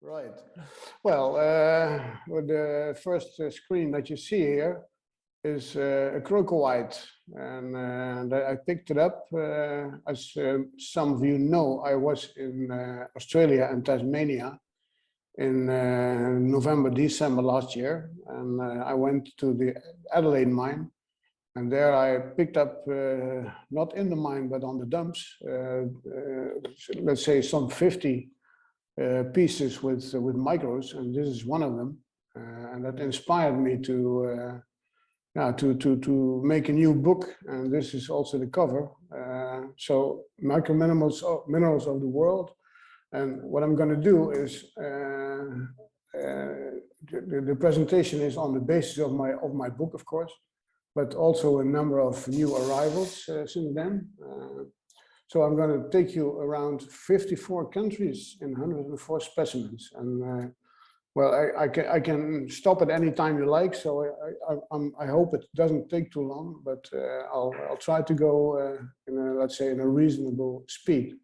Right. Well, the first screen that you see here is a crocoite, and I picked it up. As some of you know, I was in Australia and Tasmania in November, December last year, and I went to the Adelaide mine, and there I picked up, not in the mine, but on the dumps, let's say some 50 pieces with micros, and this is one of them, and that inspired me to make a new book, and this is also the cover. So Microminerals, minerals of the world, and what I'm going to do is the presentation is on the basis of my book, of course, but also a number of new arrivals since then. So I'm going to take you around 54 countries in 104 specimens, and well, I can stop at any time you like. So I hope it doesn't take too long, but I'll try to go in a, let's say, in a reasonable speed,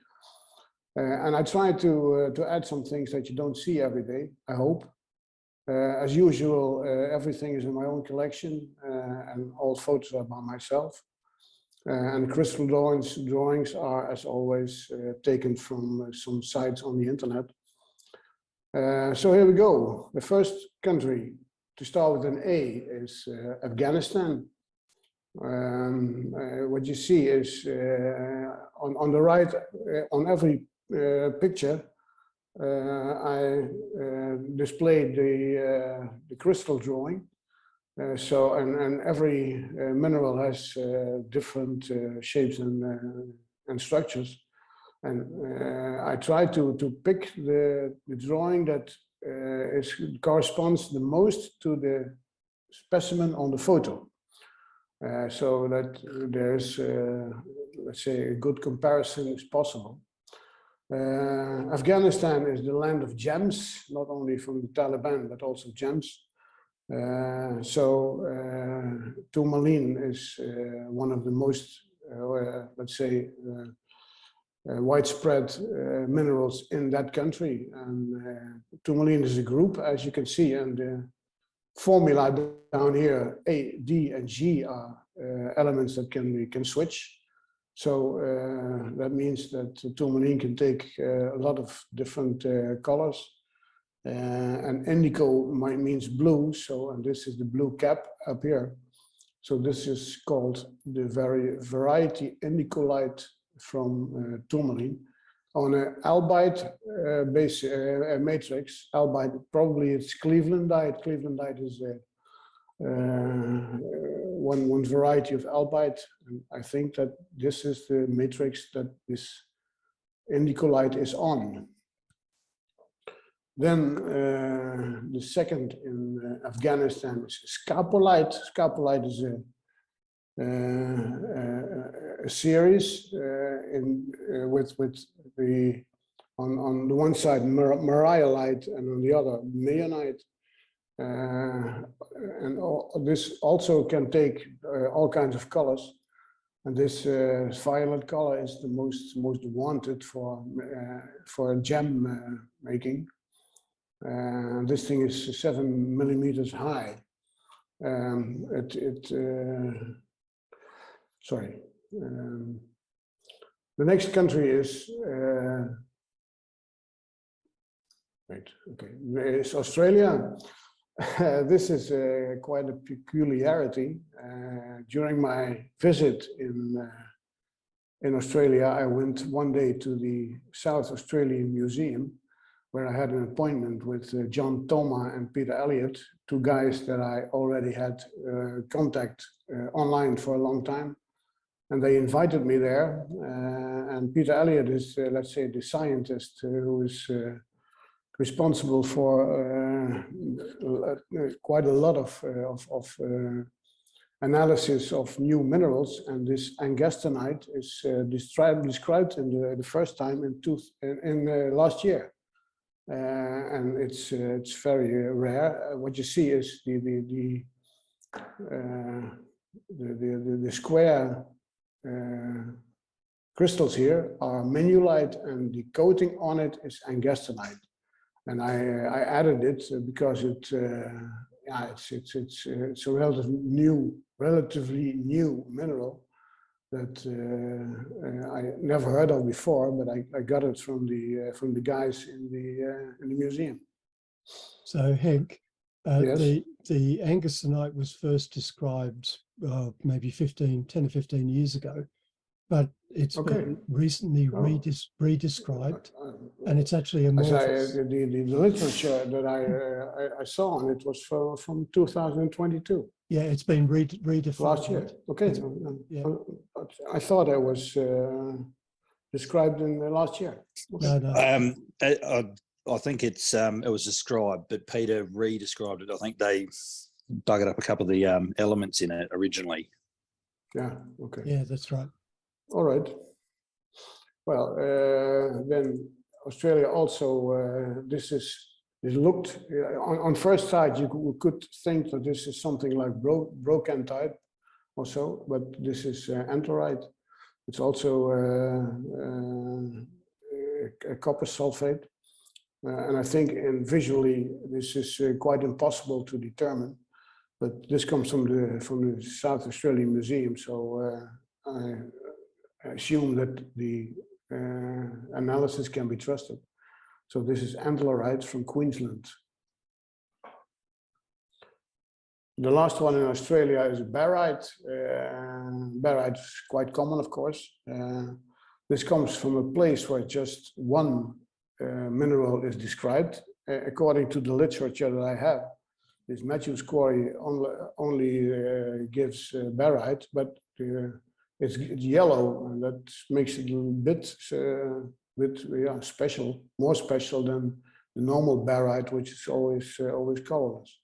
and I try to add some things that you don't see every day, I hope. As usual, everything is in my own collection, and all photos are by myself. And crystal drawings are, as always, taken from some sites on the internet. So here we go. The first country to start with an A is Afghanistan. What you see is on the right, on every picture, I displayed the crystal drawing. So and every mineral has different shapes and structures, and I try to pick the drawing that corresponds the most to the specimen on the photo, so that there's let's say a good comparison is possible. Afghanistan is the land of gems, not only from the Taliban but also gems. Tourmaline is one of the most, let's say, widespread minerals in that country. And tourmaline is a group, as you can see, and the formula down here, A, D, and G are elements that can switch. So that means that tourmaline can take a lot of different colors. And indigo means blue, so, and this is the blue cap up here. So this is called the variety indicolite from tourmaline on an albite base matrix. Albite, probably it's Clevelandite. Clevelandite is one variety of albite, and I think that this is the matrix that this indicolite is on. Then the second in Afghanistan is scapolite. Scapolite is a series with the on the one side mariolite and on the other meionite, and this also can take all kinds of colors. And this violet color is the most wanted for gem making. This thing is 7 millimeters high. The next country is is Australia. This is quite a peculiarity. During my visit in Australia, I went one day to the South Australian Museum, where I had an appointment with John Thoma and Peter Elliott, two guys that I already had contact online for a long time. And they invited me there. And Peter Elliott is, let's say, the scientist who is responsible for quite a lot of analysis of new minerals. And this angastonite is described in the first time in last year. And it's very rare. What you see is the square crystals here are minulite, and the coating on it is angastonite. and I added it because yeah, it's a relatively new mineral that I never heard of before, but I got it from the guys in the museum. So Henk, Yes. the angasonite was first described maybe 10 or 15 years ago, but it's been recently redescribed, and it's actually amorphous. The literature that I saw on it was from 2022. Yeah, it's been redefined. Last year. Okay. Yeah. I thought it was described in the last year. Okay. No. I think it was described, but Peter re-described it. I think they dug it up a couple of the elements in it originally. Yeah. Okay. Yeah, that's right. All right. Well, then Australia also. This looked on first sight. You could think that this is something like brochantite or so, but this is antlerite. It's also a copper sulfate. And I think visually this is quite impossible to determine, but this comes from the South Australian Museum, so I assume that the analysis can be trusted. So this is antlerite from Queensland. The last one in Australia is barite. Barite is quite common, of course. This comes from a place where just one mineral is described. According to the literature that I have, this Matthews quarry only gives barite, but it's yellow, and that makes it a little bit yeah, special, more special than the normal barite, which is always colorless.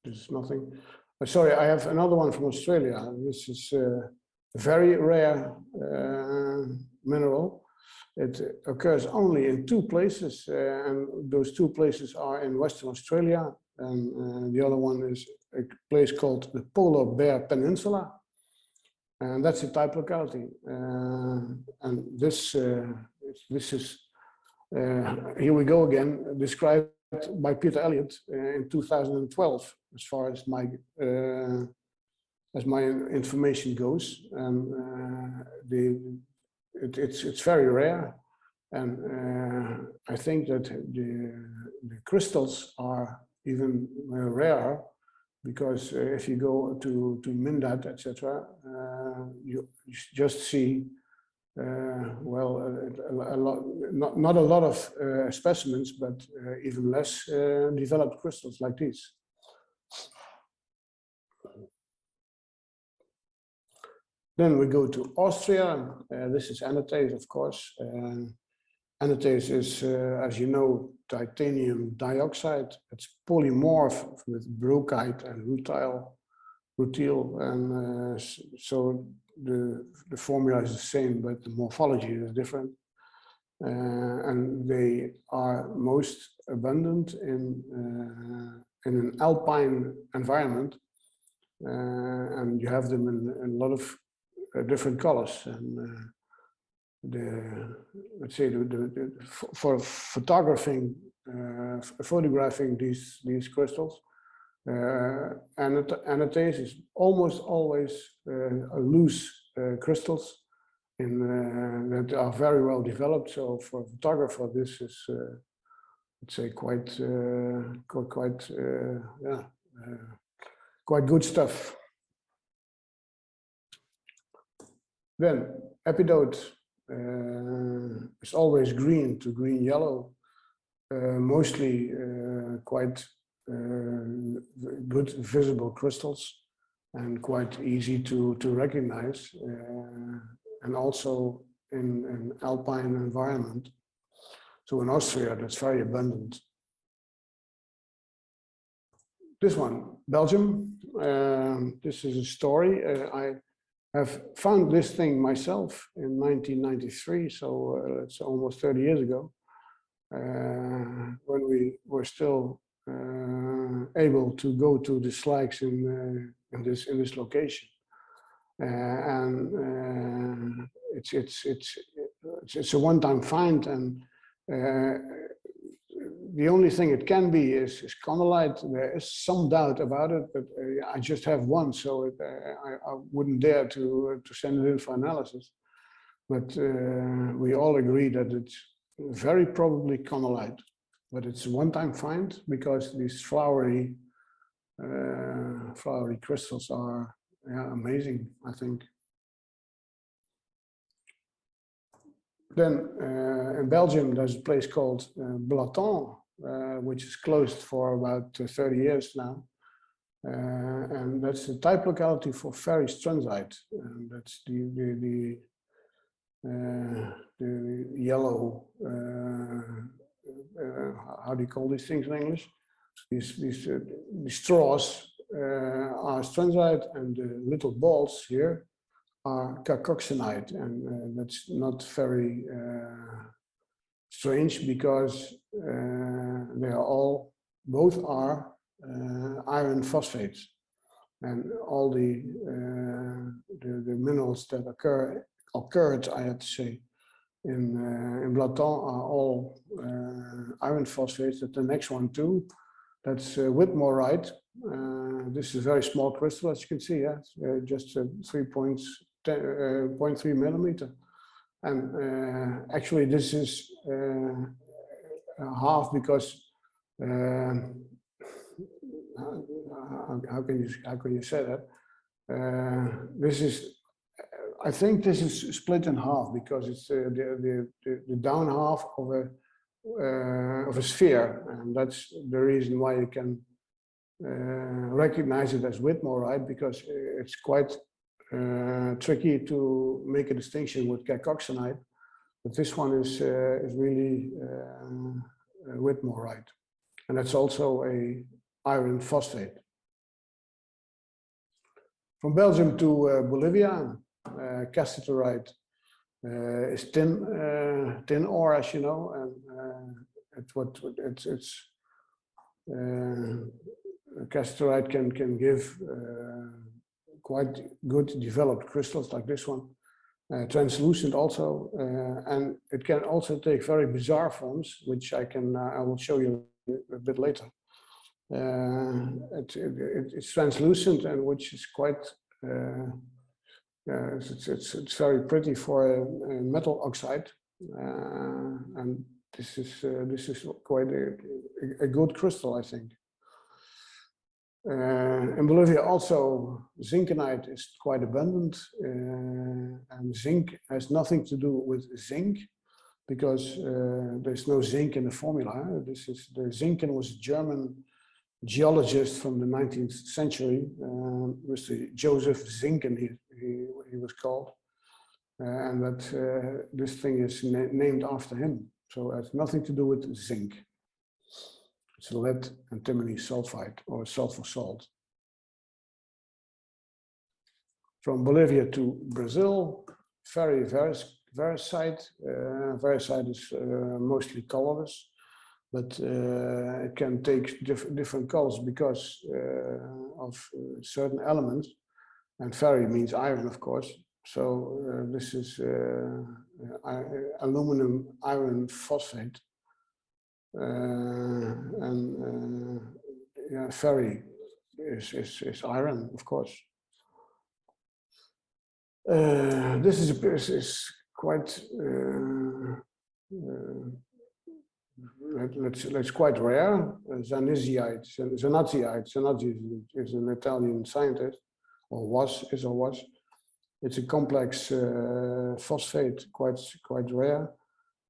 This is nothing. Sorry, I have another one from Australia. This is a very rare mineral. It occurs only in 2 places, and those 2 places are in Western Australia, and the other one is a place called the Polar Bear Peninsula, and that's a type locality. And this is here we go again, described by Peter Elliott in 2012, as far as my information goes, and it's very rare, and I think that the crystals are even rarer, because if you go to Mindad, etc., you just see well, a lot, not a lot of specimens, but even less developed crystals like these. Then we go to Austria. This is anatase, of course. Anatase is, as you know, titanium dioxide. It's polymorph with brochite and rutile, and so the formula is the same, but the morphology is different. And they are most abundant in an alpine environment, and you have them in a lot of different colors. And let's say for photographing these crystals, anatase is almost always loose crystals that are very well developed. So for a photographer, this is let's say quite good stuff. Then epidote is always green to green yellow, mostly quite good visible crystals and quite easy to recognize, and also in an alpine environment. So in Austria, that's very abundant. This one, Belgium. This is a story. I have found this thing myself in 1993, so it's almost 30 years ago, when we were still able to go to the slags in this location, and it's it's a one-time find, and the only thing it can be is chondrolite. There is some doubt about it, but I just have one, so I wouldn't dare to send it in for analysis. But we all agree that it's very probably chondrolite. But it's a one-time find because these flowery crystals are amazing, I think. Then in Belgium, there's a place called Blaton, which is closed for about 30 years now. And that's the type locality for fairy strunzite. And that's the yellow, how do you call these things in English? These straws are strunzite, and the little balls here are carcoxenite, and that's not very strange because both are iron phosphates, and all the minerals that occurred, I have to say, in Blaton are all iron phosphates. That's the next one too. That's Whitmorite. This is a very small crystal, as you can see. Yeah, just 3.3 millimeter. And actually, this is half because how can you say that? This is. I think this is split in half because it's the down half of a sphere, and that's the reason why you can recognize it as Whitmorite, because it's quite tricky to make a distinction with carcoxenite. But this one is really Whitmorite, and that's also a iron phosphate. From Belgium to Bolivia. Cassiterite is tin ore, as you know, and cassiterite can give quite good developed crystals like this one, translucent also, and it can also take very bizarre forms, which I will show you a bit later. It's translucent, and which is quite. It's very pretty for a metal oxide, and this is quite a good crystal, I think. In Bolivia also zinkenite is quite abundant, and zinc has nothing to do with zinc because there's no zinc in the formula. The Zinken was a German geologist from the 19th century, Mr. Joseph Zinken, he was called, and that this thing is named after him. So it has nothing to do with zinc. It's lead antimony sulfide or sulfur salt. From Bolivia to Brazil, variscite. Variscite is mostly colorless, but it can take different colors because of certain elements, and ferri means iron, of course. So this is aluminum iron phosphate, and yeah, ferri is iron, of course. This is quite. It's quite rare. Zanazziite. Zanazzi is an Italian scientist, or was. It's a complex phosphate, quite rare.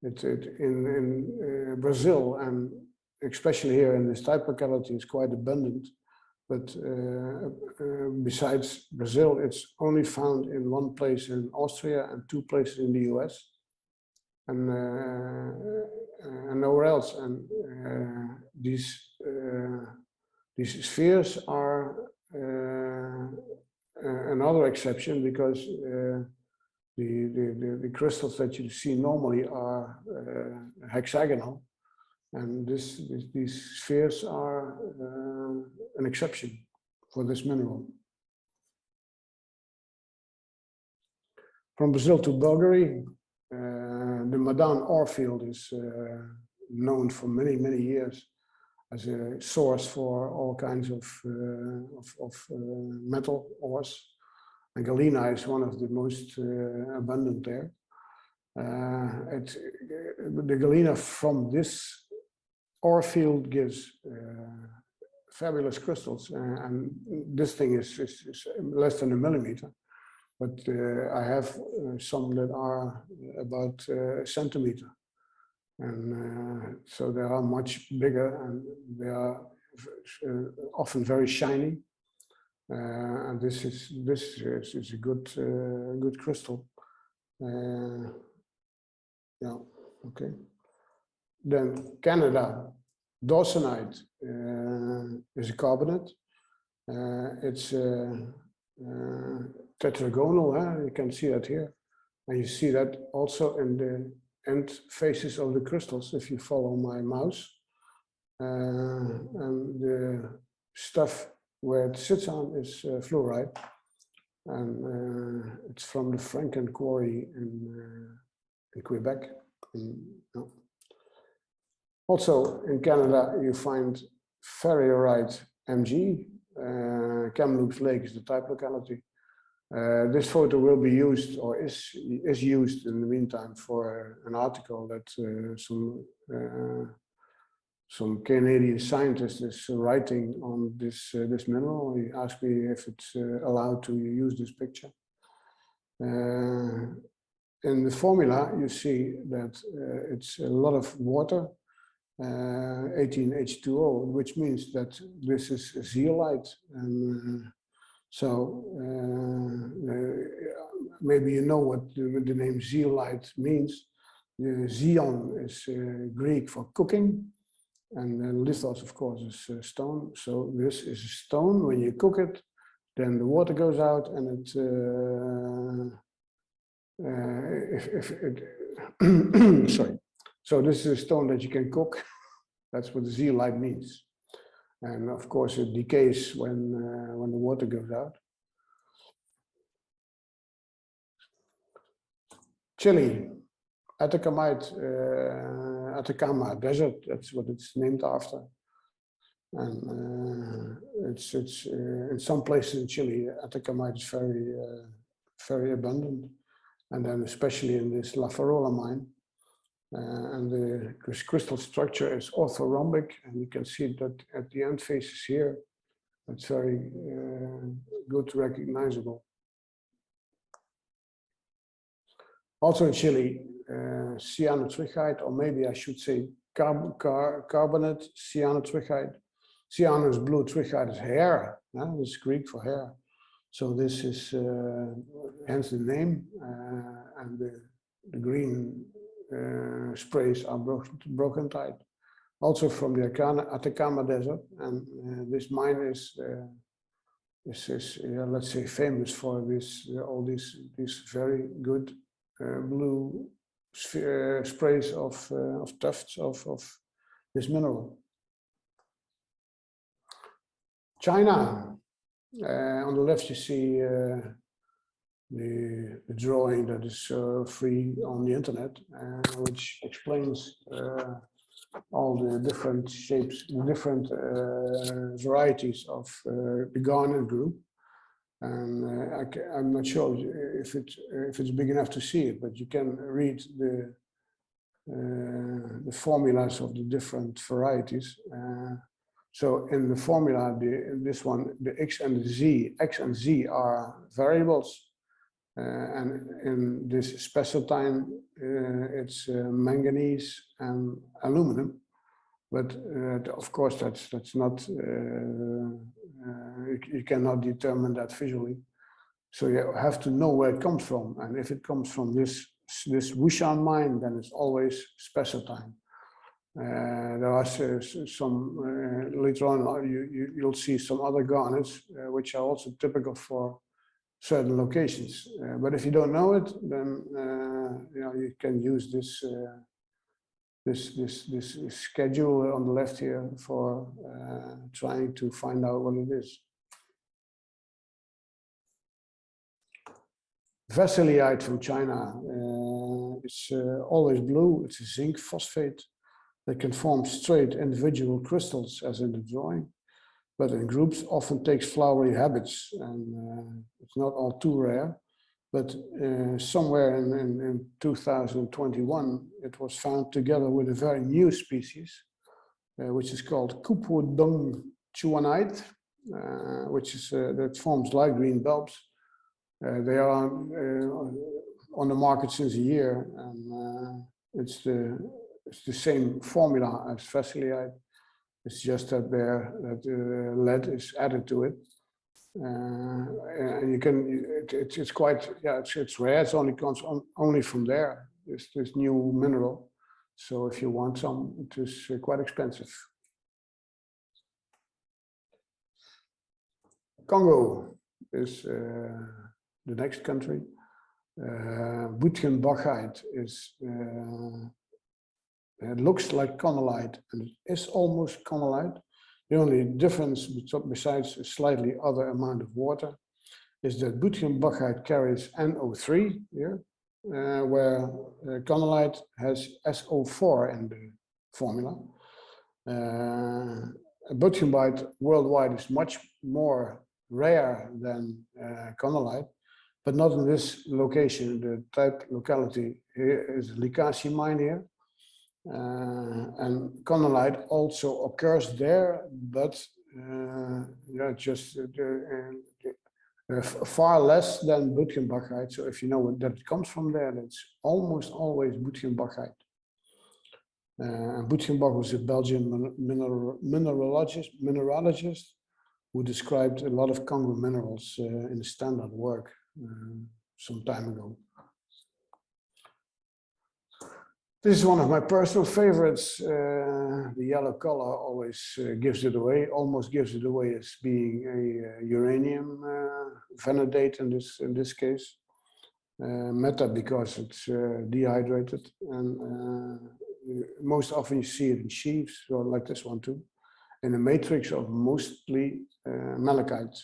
In Brazil, and especially here in this type locality, is quite abundant. But besides Brazil, it's only found in one place in Austria and 2 places in the US. And nowhere else. And these spheres are another exception, because the crystals that you see normally are hexagonal, and these spheres are an exception for this mineral. From Brazil to Bulgaria. the Madan ore field is known for many, many years as a source for all kinds of metal ores. And galena is one of the most abundant there. The galena from this ore field gives fabulous crystals, and this thing is less than a millimeter. But I have some that are about a centimeter. And so they are much bigger, and they are often very shiny. And this is a good crystal. Yeah, okay. Then Canada, dawsonite is a carbonate. It's tetragonal, you can see that here. And you see that also in the end faces of the crystals if you follow my mouse. And the stuff where it sits on is fluoride. And it's from the Franken quarry in Quebec. No. Also in Canada, you find ferrierite Mg. Kamloops Lake is the type locality. This photo will be used, or is used in the meantime, for an article that some Canadian scientist is writing on this mineral. He asked me if it's allowed to use this picture. In the formula, you see that it's a lot of water, 18H2O, which means that this is zeolite. And maybe you know what the name zeolite means. Zeon is Greek for cooking, and lithos, of course, is stone. So this is a stone. When you cook it, then the water goes out, and it sorry. So this is a stone that you can cook. That's what zeolite means. And of course, it decays when the water goes out. Chile, Atacama Desert. That's what it's named after. And it's in some places in Chile, Atacama is very abundant. And then especially in this La Farola mine. And the crystal structure is orthorhombic, and you can see that at the end faces here. It's very good, recognizable. Also in Chile, cyanotrichite, or maybe I should say carbonate cyanotrichite. Cyano is blue, trichite is hair. It's Greek for hair. So this is hence the name, and the green sprays are brochantite, also from the Atacama Desert, and this mine is let's say famous for this all these very good blue sprays of tufts of this mineral. China, on the left you see the drawing that is free on the internet, which explains all the different shapes, different varieties of the garnet group. And I'm not sure if it's big enough to see it, but you can read the formulas of the different varieties. So in the formula, this one, the X and the Z, X and Z are variables. And in this spessartine, it's manganese and aluminum. But of course, that's not, you cannot determine that visually. So you have to know where it comes from. And if it comes from this Wushan mine, then it's always spessartine. There are some, later on, you'll see some other garnets, which are also typical for certain locations. But if you don't know it, then you can use this this schedule on the left here for trying to find out what it is. Vasiliite from China. is always blue. It's a zinc phosphate that can form straight individual crystals as in the drawing, but in groups often takes flowery habits, and it's not all too rare. But somewhere in 2021, it was found together with a very new species, which is called Cupodung chuanite, which is that forms light green bulbs. They are on the market since a year, and it's the same formula as facilite. It's just that lead is added to it. And you can, it's quite, yeah, it's rare. It's only comes only from there. This new mineral. So if you want some, it is quite expensive. Congo is the next country. Butgenbachite is, it looks like conolite, and it is almost conolite. The only difference, besides a slightly other amount of water, is that Butgenbachite carries NO3 here, where conolite has SO4 in the formula. Butgenbachite worldwide is much more rare than conolite, but not in this location. The type locality here is Likasi mine here. And conolite also occurs there, but yeah, just far less than Butgenbachite. So if you know that it comes from there, that's almost always Butgenbachite. Butgenbach was a Belgian mineralogist who described a lot of Congo minerals in the standard work some time ago. This is one of my personal favorites. The yellow color always gives it away, almost gives it away as being a uranium vanadate in this case. Meta because it's dehydrated, and most often you see it in sheaves, so like this one too, in a matrix of mostly malachite.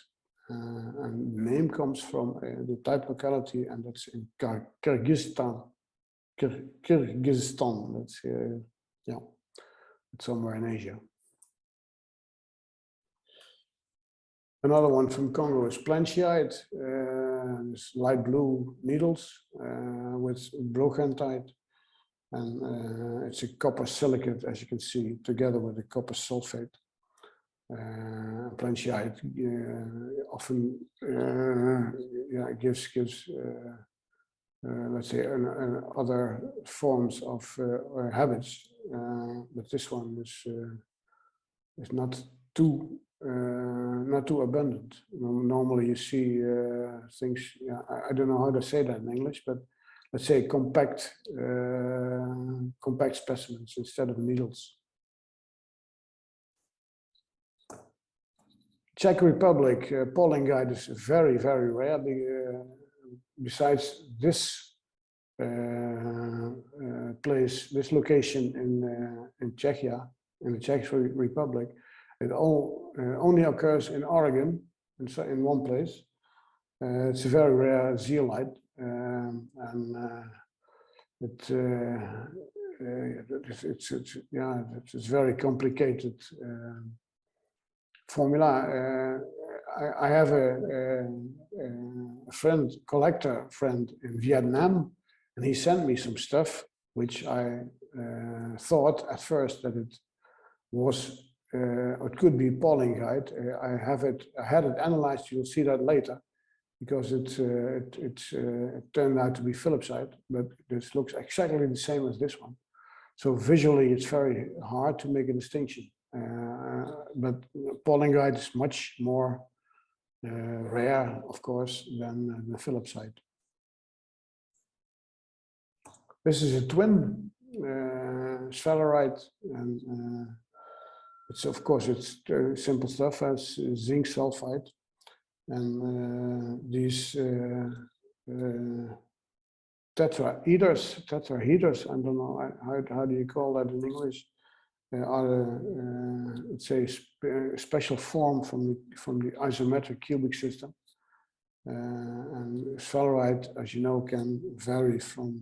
And the name comes from the type locality, and that's in Kyrgyzstan. Kyrgyzstan, that's yeah, it's somewhere in Asia. Another one from Congo is planchiite, it's light blue needles with brochantite, and it's a copper silicate, as you can see, together with a copper sulfate. Planchiite often yeah, gives let's say other forms of habits, but this one is not too abundant. Normally you see things, yeah, I don't know how to say that in English, but let's say compact specimens instead of needles. Czech Republic, paulingite is very, very rare. Besides this place, this location in Czechia, in the Czech Republic, it only occurs in Oregon, in one place. It's a very rare zeolite, and it's very complicated formula. I have a collector friend in Vietnam, and he sent me some stuff, which I thought at first that it was, it could be paulingite. I had it analyzed. You'll see that later, because it turned out to be philipsite, but this looks exactly the same as this one. So visually, it's very hard to make a distinction. But paulingite is much more rare, of course, than the philipsite. This is a twin sphalerite, and it's, of course, it's simple stuff as zinc sulfide, and these tetraheders, I don't know how do you call that in English, are let's say a special form from the isometric cubic system, and sphalerite, as you know, can vary from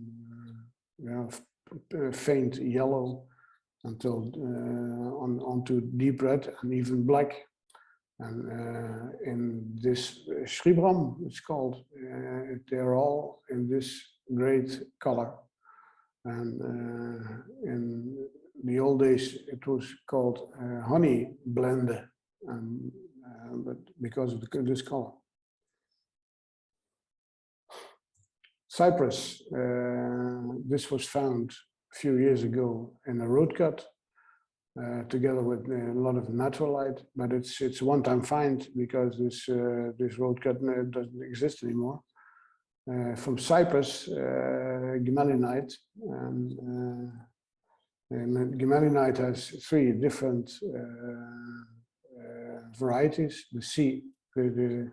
faint yellow until onto deep red and even black. And in this Shribram, it's called, they're all in this great color. And in the old days, it was called honey blende, but because of this color. Cyprus, this was found a few years ago in a road cut, together with a lot of naturalite, but it's one-time find because this road cut doesn't exist anymore. From Cyprus, gimelinite, and gimelinite has 3 different varieties: the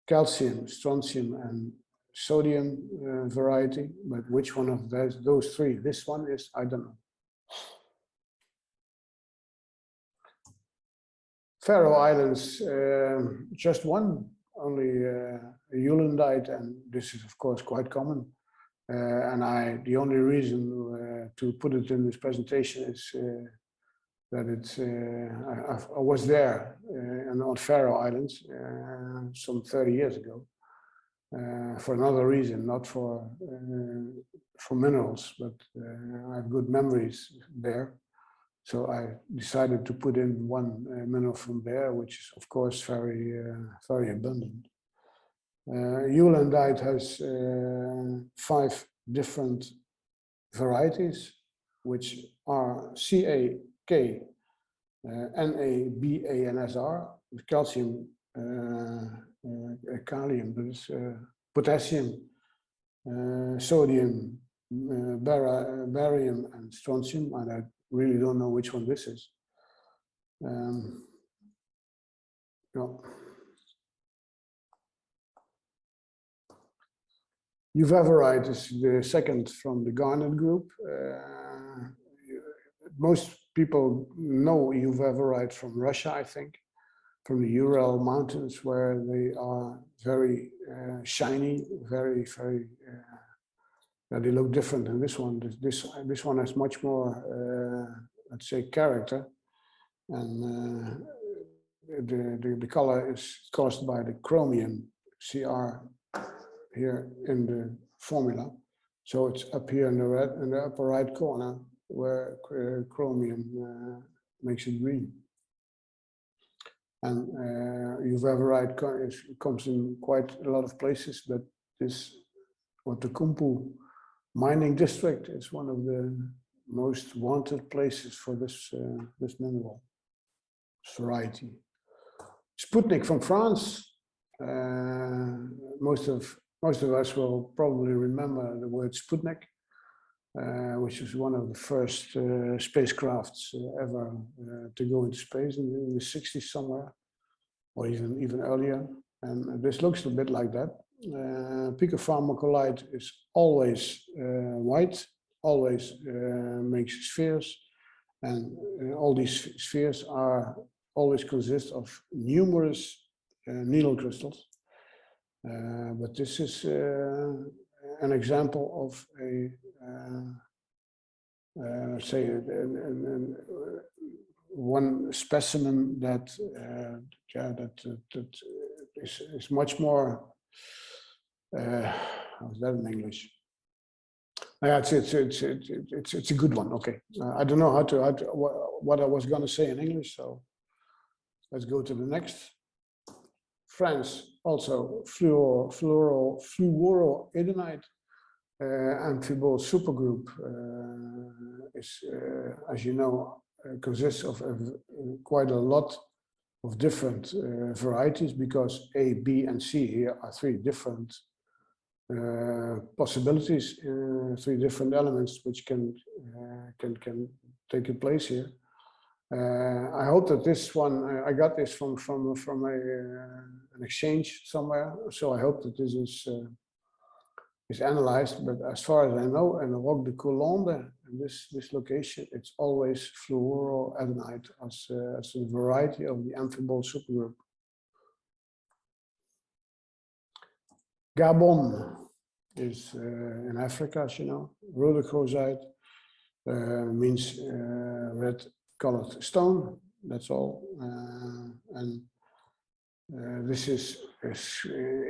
calcium, strontium, and sodium variety. But which one of those 3? This one is, I don't know. Faroe Islands, just one, only eulandite, and this is of course quite common. And the only reason to put it in this presentation is that I was there on Faroe Islands some 30 years ago for another reason, not for minerals, but I have good memories there. So I decided to put in one mineral from there, which is of course very abundant. Eulandite has 5 different varieties, which are Ca, K, Na, Ba, and Sr. Calcium, kalium, potassium, sodium, barium, and strontium. And I really don't know which one this is. No. Uvaverite is the second from the garnet group. Most people know uvaverite from Russia, I think, from the Ural Mountains, where they are very shiny, very they look different than this one. This one has much more, let's say, character, and the color is caused by the chromium, Cr, here in the formula. So it's up here in the upper right corner where chromium makes it green. And uvaverite comes in quite a lot of places, but this Outokumpu mining district is one of the most wanted places for this mineral, this variety. Sputnik from France. Most of us will probably remember the word Sputnik, which is one of the first spacecrafts ever to go into space in the 60s somewhere, or even earlier. And this looks a bit like that. Picopharmacolite is always white, always makes spheres, and all these spheres always consist of numerous needle crystals. But this is an example of a say one specimen that is much more. How's that in English? Yeah, it's a good one. Okay, I don't know what I was going to say in English, so let's go to the next. France, also fluoroadenite, amphibole supergroup is, as you know, consists of quite a lot of different varieties, because A, B, and C here are 3 different possibilities, 3 different elements which can take place here. I hope that this one, I got this from an exchange somewhere, so I hope that this is analyzed. But as far as I know, in Roc de Colombe, in this location, it's always fluoroadenite as a variety of the amphibole supergroup. Gabon, is in Africa, as you know. Rhodochrosite means red colored stone, that's all. And this is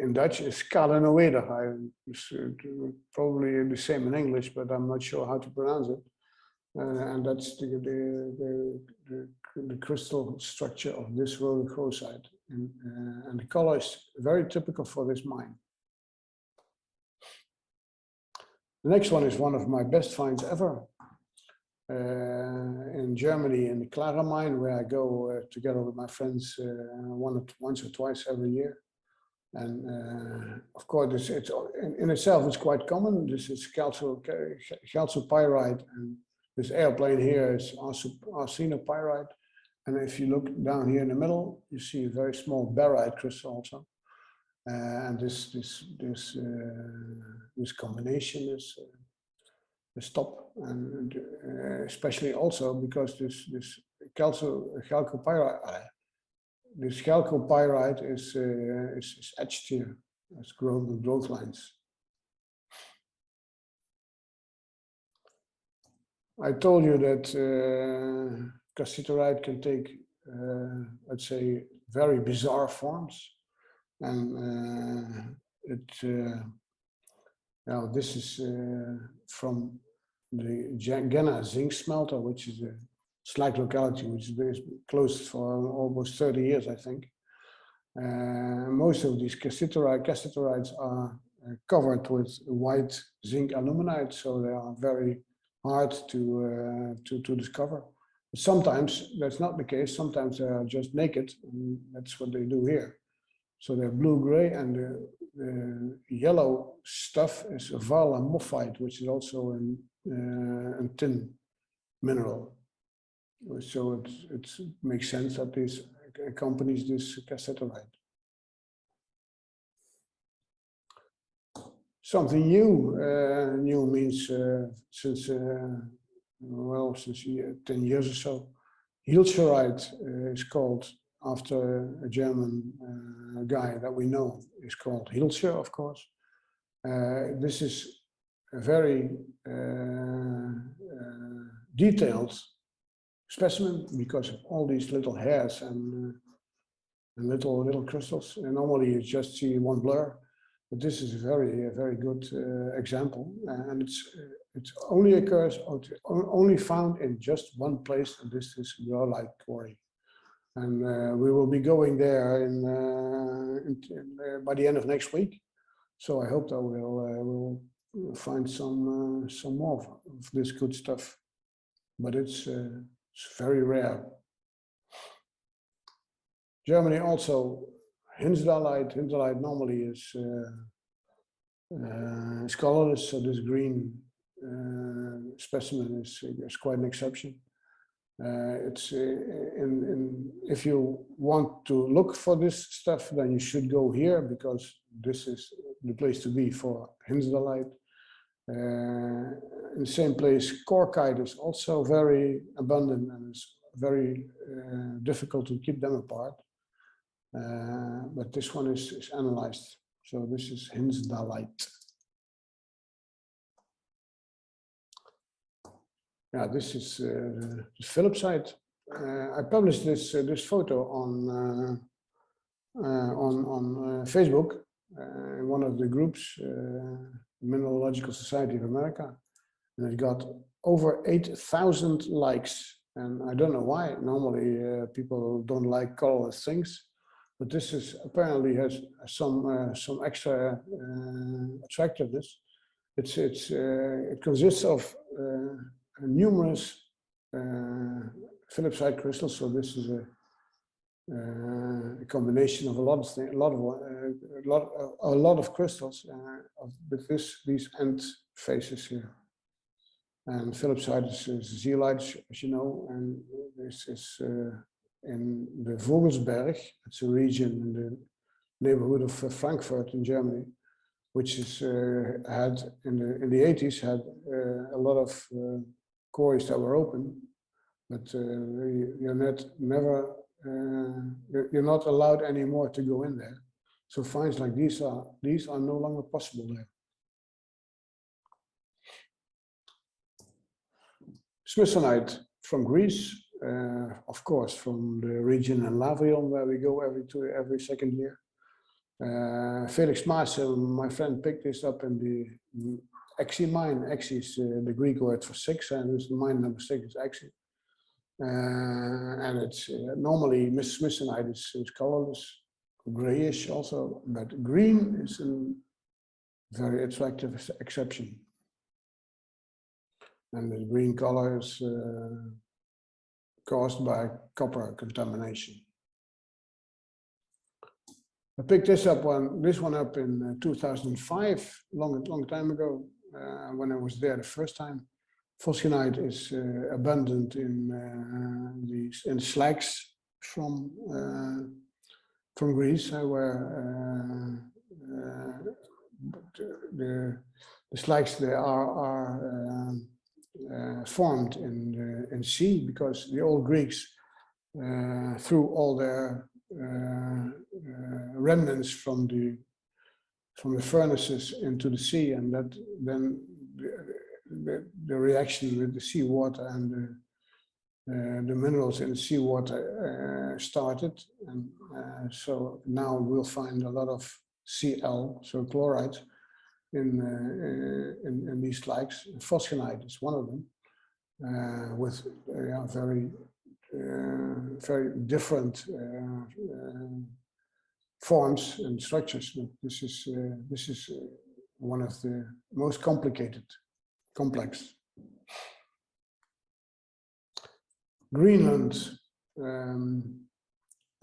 in Dutch is Kalenoeder. It's probably the same in English, but I'm not sure how to pronounce it. And that's the crystal structure of this rhodochrosite. And the color is very typical for this mine. The next one is one of my best finds ever. In Germany, in the Clara mine, where I go together with my friends once or twice every year. And of course, it's in itself, it's quite common. This is chalcopyrite, and this airplane here is arsenopyrite. And if you look down here in the middle, you see a very small barite crystal also. And this combination is top, and especially also because this chalcopyrite is etched here. It's grown with growth lines. I told you that cassiterite can take, let's say, very bizarre forms, and now this is from the Genna zinc smelter, which is a slag locality which has been closed for almost 30 years, I think. Most of these cassiterites are covered with white zinc aluminide, so they are very hard to discover. But sometimes that's not the case. Sometimes they are just naked, and that's what they do here. So they're blue-gray, and the yellow stuff is Vala mophite, which is also a tin mineral. So it makes sense that this accompanies this cassiterite. Something new. New means since 10 years or so. Hilscherite is called after a German guy that we know, is called Hilscher, of course. This is a very detailed specimen because of all these little hairs and little crystals. And normally you just see one blur, but this is a very good example, and it only occurs, only found in just one place, and this is Rhyolite Quarry. And we will be going there by the end of next week. So I hope that we'll find some more of this good stuff, but it's very rare. Germany also, Hinsdalite. Hinsdalite normally is colorless, so this green specimen is quite an exception. It's if you want to look for this stuff, then you should go here, because this is the place to be for Hinsdalite. In the same place, Corkite is also very abundant, and it's very difficult to keep them apart. But this one is analyzed. So this is Hinsdalite. Yeah, this is Philipsite. I published this photo on Facebook in one of the groups, Mineralogical Society of America, and it got over 8,000 likes. And I don't know why. Normally people don't like colorless things, but this is apparently has some extra attractiveness. It consists of numerous Philipsite crystals. So this is a combination of a lot of crystals with these end faces here. And Philipsite is zeolite, as you know, and this is in the Vogelsberg. It's a region in the neighborhood of Frankfurt in Germany, which is had in the 80s had a lot of quarries that were open, but you're not allowed anymore to go in there. So finds like these are no longer possible there. Smithsonite from Greece, of course, from the region in Lavrion, where we go every second year. Felix Maassen, my friend, picked this up in the Exi mine. Exi is the Greek word for 6, and it's mine number 6 is Exi. And it's normally Smithsonite is colorless, grayish also, but green is a very attractive exception. And the green color is caused by copper contamination. I picked this one up in 2005, long time ago, when I was there the first time. Phosgenite is abundant in slags from Greece, where the slags they are formed in sea, because the old Greeks threw all their remnants from the furnaces into the sea, and that then the reaction with the seawater and the minerals in the seawater started, and so now we'll find a lot of Cl, so chloride, in these slags. Phosgenite is one of them, with very different forms and structures. But this is one of the most complex. Greenland,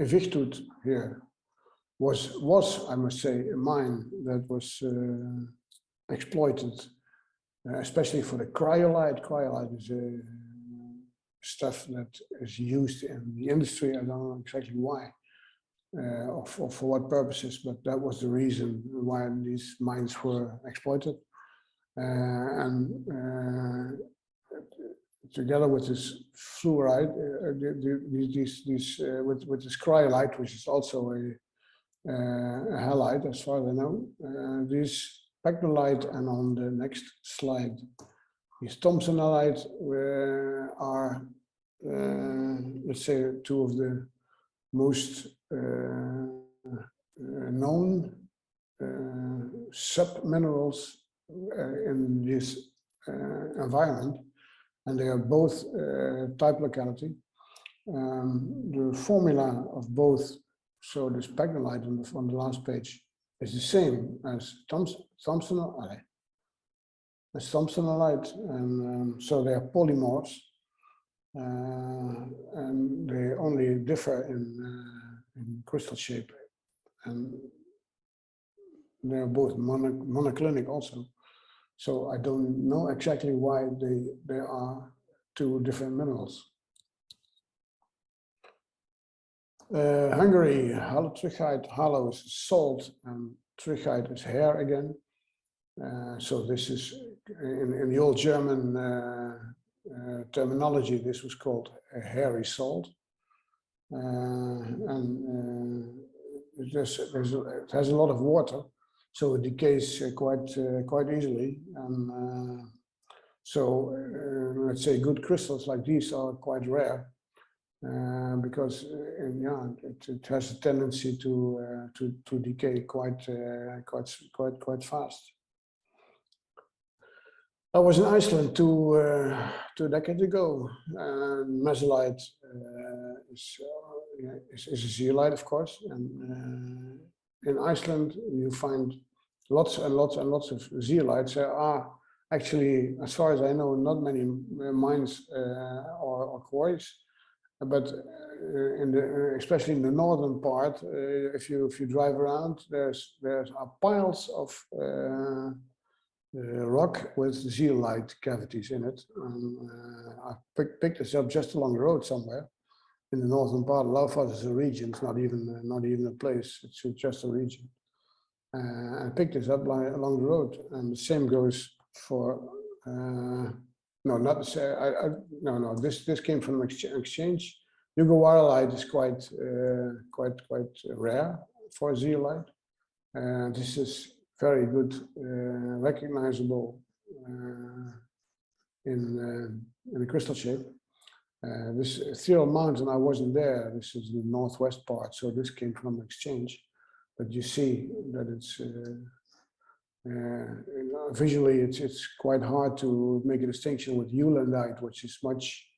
Ivichtut here was I must say a mine that was exploited, especially for the cryolite. Cryolite is stuff that is used in the industry. I don't know exactly why, or for what purposes, but that was the reason why these mines were exploited. And together with this fluoride, with this cryolite, which is also a halide, as far as I know, this pegmatite, and on the next slide, these Thompsonite are, let's say, two of the most known sub-minerals in this environment, and they are both type locality. The formula of both, so this pegmatite on the last page, is the same as Thompsonite, and so they are polymorphs, and they only differ in crystal shape, and they are both monoclinic also. So I don't know exactly why they are two different minerals. Hungary, halotrichite. Halo is salt and trichite is hair again. So this is in the old German terminology, this was called a hairy salt. And it has a lot of water, so it decays quite easily. And so let's say good crystals like these are quite rare. Because it has a tendency to decay quite fast. I was in Iceland two decades ago. Mesolite is a zeolite, of course, and in Iceland you find lots and lots and lots of zeolites. There are actually, as far as I know, not many mines or quarries. But especially in the northern part, if you drive around, there are piles of rock with zeolite cavities in it. And, I picked this up just along the road somewhere in the northern part. Laufar is a region; it's not even a place; it's just a region. I picked this up along the road, and the same goes for. No, not the same. No. This came from exchange. Ugowarlite is quite rare for zeolite. This is very good, recognizable in a crystal shape. This ethereal mountain, I wasn't there. This is the northwest part, so this came from exchange. But you see that it's visually, it's quite hard to make a distinction with eulandite, which is much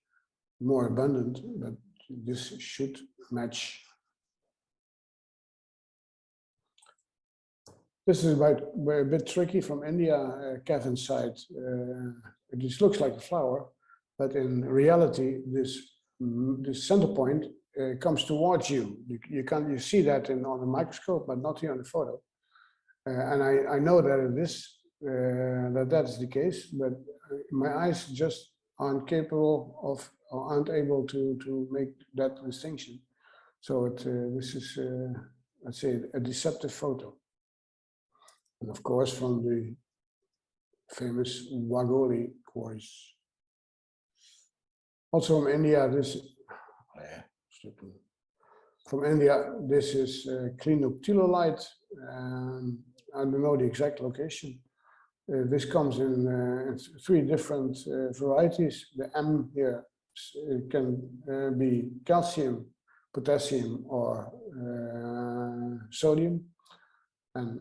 more abundant. But this should match. This is a bit tricky from India, Kevin's side. It just looks like a flower, but in reality, this center point comes towards you. You see that on the microscope, but not here on the photo. And I know that it is that's the case, but my eyes just aren't capable of or aren't able to make that distinction. So this is let's say a deceptive photo. And of course, from the famous Wagoli quarries. Also from India, this is clinoptilolite. I don't know the exact location. This comes in 3 different varieties. The M here can be calcium, potassium, or sodium. And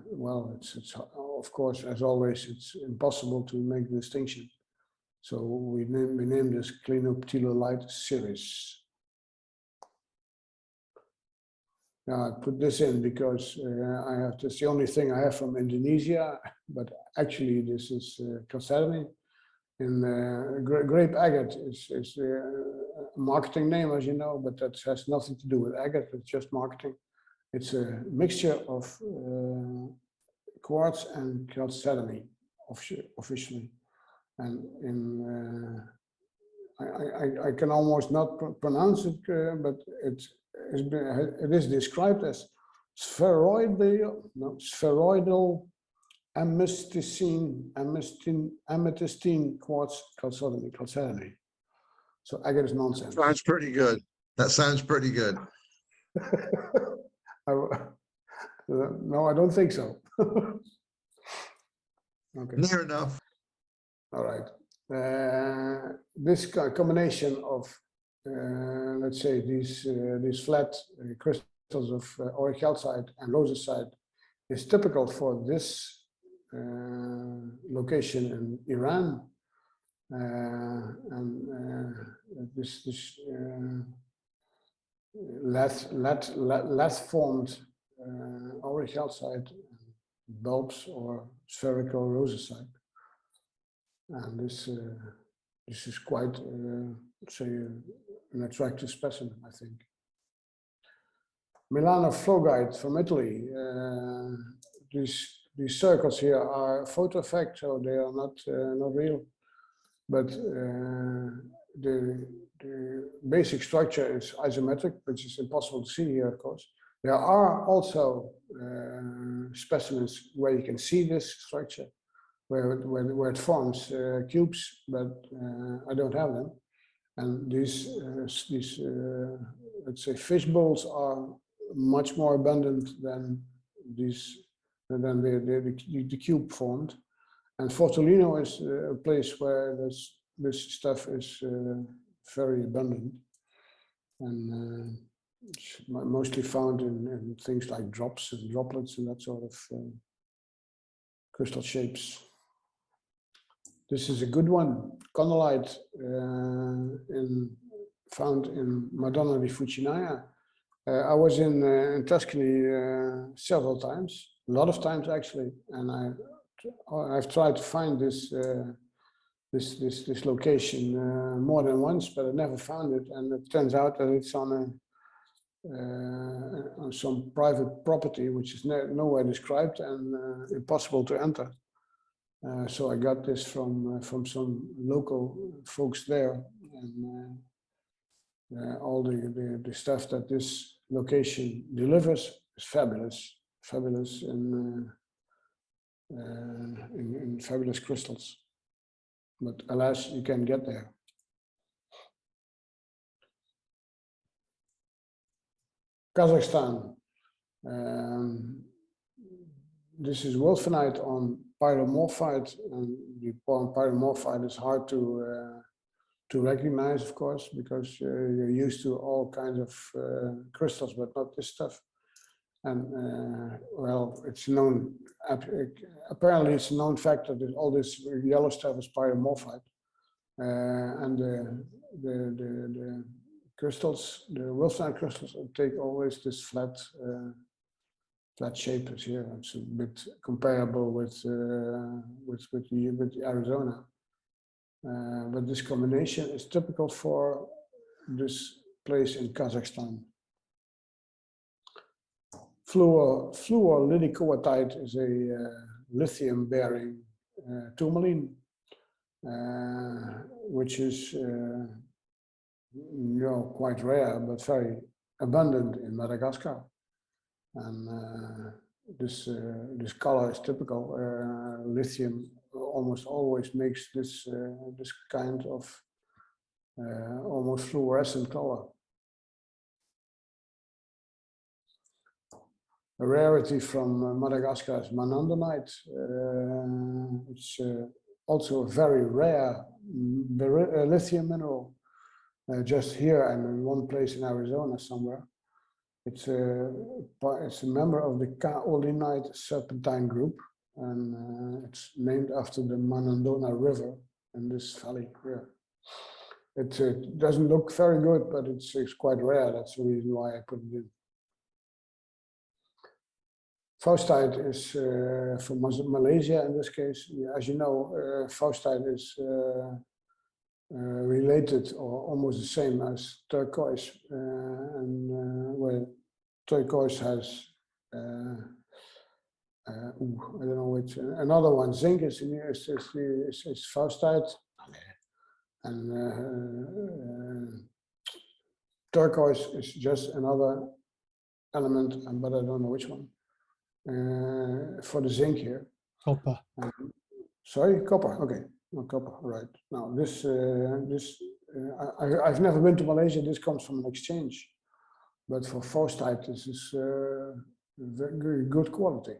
well, it's of course, as always, it's impossible to make the distinction. So we name this clinoptilolite series. Now I put this in because that's the only thing I have from Indonesia, but actually this is chalcedony. And grape agate is a marketing name, as you know, but that has nothing to do with agate, it's just marketing. It's a mixture of quartz and chalcedony, officially. And I can almost not pronounce it, but it is described as spheroidal amethystine quartz chalcedony. So agate is nonsense. Sounds pretty good. That sounds pretty good. No, I don't think so. Okay. Near enough. All right. This combination of, let's say, these flat crystals of auric calcite and rosacite is typical for this location in Iran. And this lath formed auric calcite bulbs or spherical rosacite. And this is quite, say, an attractive specimen, I think. Milano Flogite from Italy. These circles here are photo effect, so they are not real. But the basic structure is isometric, which is impossible to see here, of course. There are also specimens where you can see this structure, where it forms cubes, but I don't have them. And these let's say fish bowls are much more abundant than the cube formed. And Fortolino is a place where this stuff is very abundant, and it's mostly found in things like drops and droplets and that sort of crystal shapes. This is a good one, conolite, found in Madonna di Fucinaia. I was in Tuscany several times, a lot of times actually, and I've tried to find this location more than once, but I never found it. And it turns out that it's on some private property, which is nowhere described and impossible to enter. So I got this from some local folks there, and all the stuff that this location delivers is fabulous, in fabulous crystals, but alas, you can't get there. Kazakhstan. This is wolfenite on pyromorphite, and the pyromorphite is hard to recognize, of course, because you're used to all kinds of crystals, but not this stuff. And well, it's known, apparently it's a known fact that all this yellow stuff is pyromorphite. And the crystals, the wilsonite crystals, take always this flat shape as here. It's a bit comparable with Arizona. But this combination is typical for this place in Kazakhstan. Fluorlithicoatite is a lithium-bearing tourmaline, which is quite rare but very abundant in Madagascar. And this color is typical. Lithium almost always makes this kind of almost fluorescent color. A rarity from Madagascar is manandonite. It's also a very rare lithium mineral, just here and in one place in Arizona somewhere. It's a member of the kaolinite serpentine group, and it's named after the Manandona River in this valley here. It doesn't look very good, but it's quite rare. That's the reason why I put it in. Faustite is from Malaysia in this case. As you know, faustite is related or almost the same as turquoise, and where turquoise has, I don't know which, another one, zinc is faustite, and turquoise is just another element, but I don't know which one. For the zinc here. Copper. Sorry, copper. Okay, no copper. Right. Now this I've never been to Malaysia. This comes from an exchange, but for faustite, this is very good quality.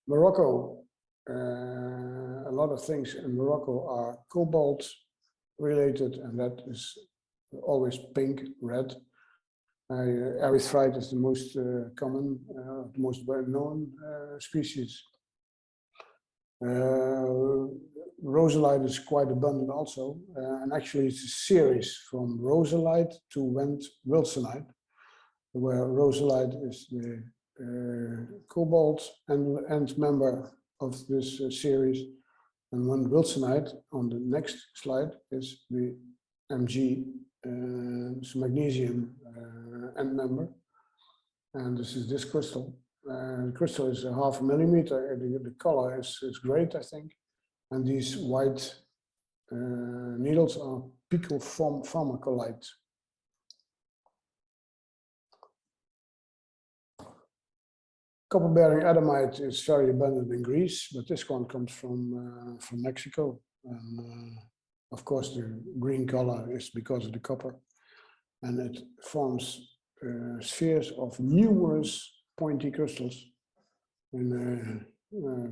Morocco. A lot of things in Morocco are cobalt related, and that is always pink, red. Erythrite is the most common, the most well-known species. Roselite is quite abundant also, and actually it's a series from roselite to wilsonite, where roselite is the cobalt end member of this series, and when wilsonite on the next slide is the Mg, it's magnesium end member, and this is this crystal. The crystal is 0.5 millimeter. The color is great, I think, and these white needles are picopharmacolite. Copper-bearing adamite is very abundant in Greece, but this one comes from Mexico, and of course the green color is because of the copper, and it forms spheres of numerous pointy crystals in a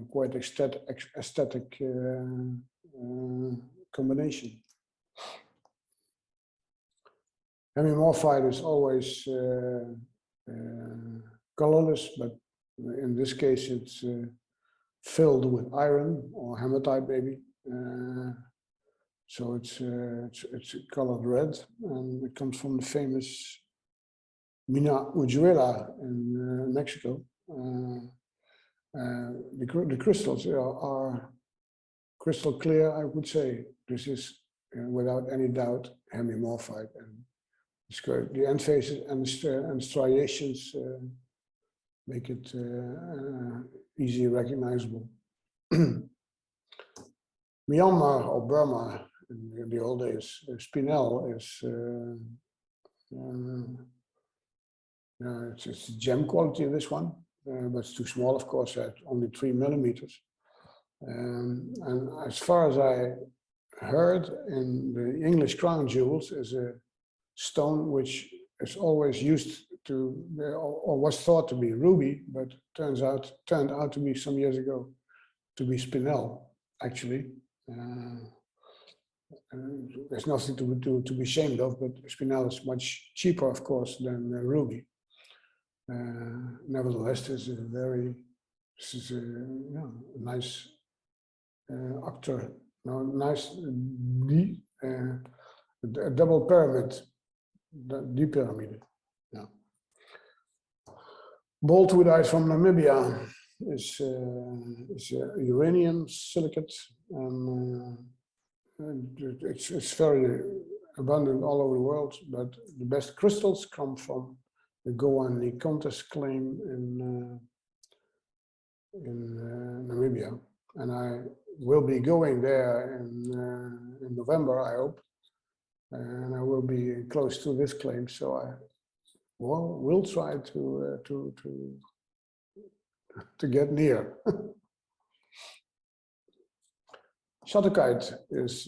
quite aesthetic combination. Hemimorphite is always colorless, but in this case it's filled with iron or hematite maybe. So it's colored red, and it comes from the famous Mina Ujuela in Mexico. The crystals are crystal clear, I would say. This is without any doubt hemimorphite, and the end faces and the striations make it easily recognizable. Myanmar or Burma in the old days, spinel is it's gem quality of this one, but it's too small, of course, at only 3 millimeters. And as far as I heard, in the English crown jewels is a stone which is always used or was thought to be ruby, but turned out to be some years ago to be spinel, actually. There's nothing to be ashamed of, but spinel is much cheaper, of course, than ruby. Nevertheless, this is a nice octa, no, nice a double pyramid, D pyramid. Yeah. Boltwoodite from Namibia is uranium silicate, and it's very abundant all over the world. But the best crystals come from the Goan contest claim in Namibia, and I will be going there in November, I hope, and I will be close to this claim, so I will try to get near. Shattuckite is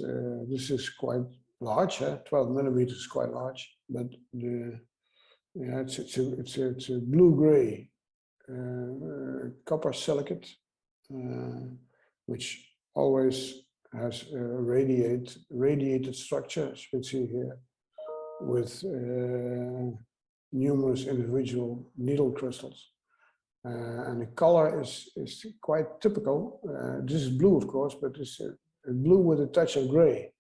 this is quite large, 12 millimeters is quite large, but it's a blue-gray copper silicate, which always has a radiated structure, as you can see here, with numerous individual needle crystals. And the color is quite typical. This is blue, of course, but it's blue with a touch of gray.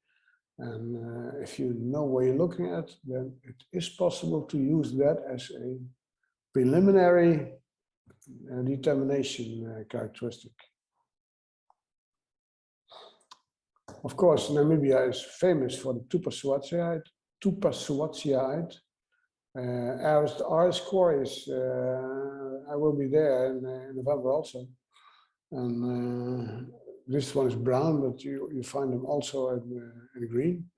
And if you know what you're looking at, then it is possible to use that as a preliminary determination characteristic. Of course, Namibia is famous for the Tupaswatziite. Aris core is, I will be there in November also. And this one is brown, but you find them also in green.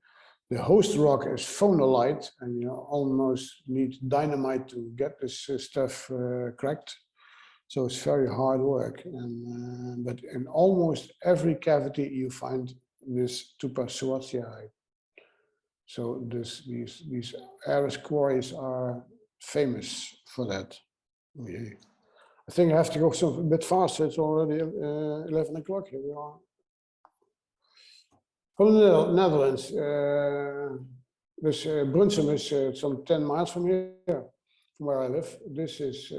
The host rock is phonolite, and you almost need dynamite to get this stuff cracked. So it's very hard work. And but in almost every cavity you find this Tupaswatziite. So these Aris quarries are famous for that. Okay. I think I have to go a bit faster. It's already 11 o'clock here. We are. From the Netherlands, this Brunsum is some 10 miles from here, from where I live. This is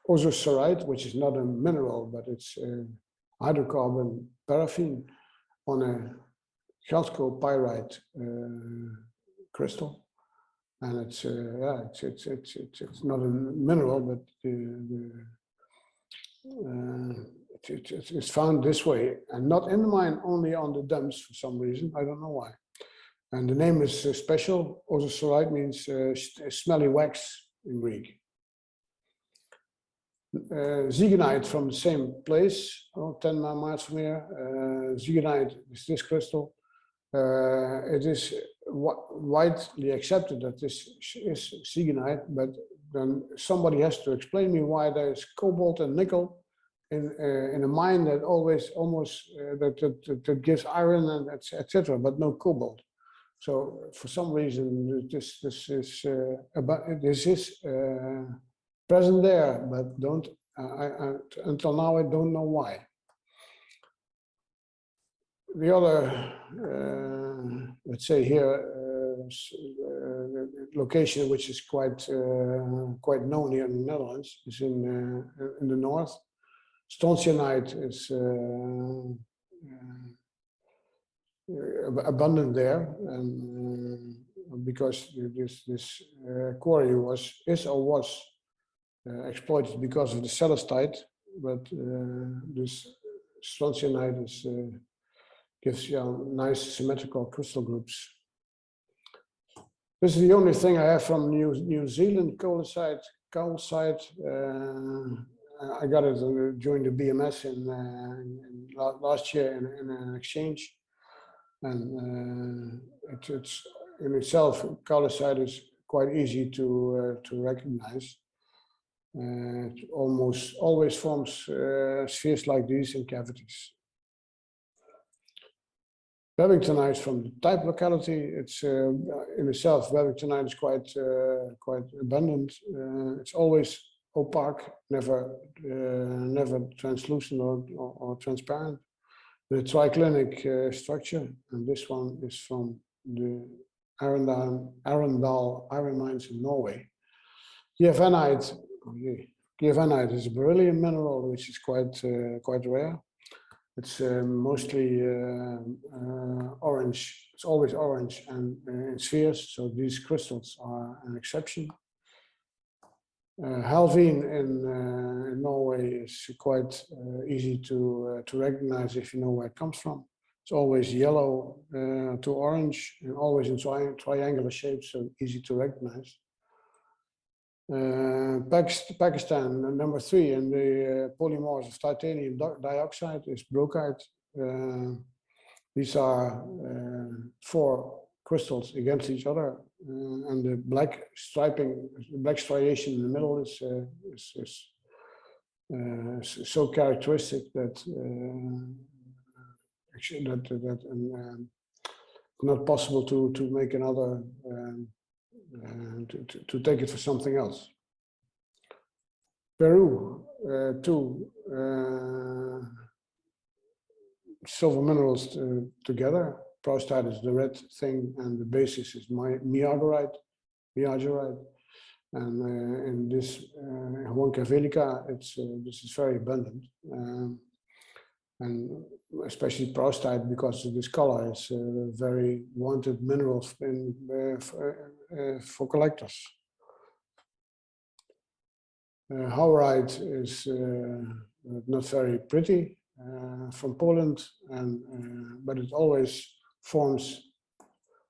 ozocerite, which is not a mineral, but it's hydrocarbon paraffin on a chalcopyrite crystal, and it's not a mineral, but it's found this way, and not in the mine, only on the dumps for some reason. I don't know why. And the name is special. Ozocerite means smelly wax in Greek. Ziegenite from the same place, 10 miles from here. Ziegenite is this crystal. It is widely accepted that this is Ziegenite, but then somebody has to explain me why there is cobalt and nickel in a mine that always almost that gives iron and etc., but no cobalt. So for some reason this is present there, but until now I don't know why. The other, let's say here, location which is quite known here in the Netherlands is in the north. Strontianite is abundant there, and because this quarry was exploited because of the celestite, but this strontianite gives nice symmetrical crystal groups. This is the only thing I have from New Zealand calcite. I got it during the BMS last year in an exchange, and it's in itself, calcite is quite easy to recognize. It almost always forms spheres like these in cavities. Wellingtonite from the type locality. It's in itself, Wellingtonite is quite abundant. It's always opaque, never translucent or transparent. The triclinic structure, and this one is from the Arendal iron mines in Norway. Giovanite is a beryllium mineral, which is quite rare. It's mostly orange. It's always orange and in spheres, so these crystals are an exception. Halvine in Norway is quite easy to recognize if you know where it comes from. It's always yellow to orange and always in triangular shapes, so easy to recognize. Pakistan, number 3 in the polymers of titanium dioxide is brookite. These are 4 crystals against each other, and the black striping, the black striation in the middle is so characteristic that not possible to make another. To take it for something else. Peru, 2 silver minerals together. Prostite is the red thing, and the basis is miagorite. And in this Huancavelica, this is very abundant, and especially prostite, because this color is a very wanted mineral for collectors. Haurite is not very pretty, from Poland, and but it always forms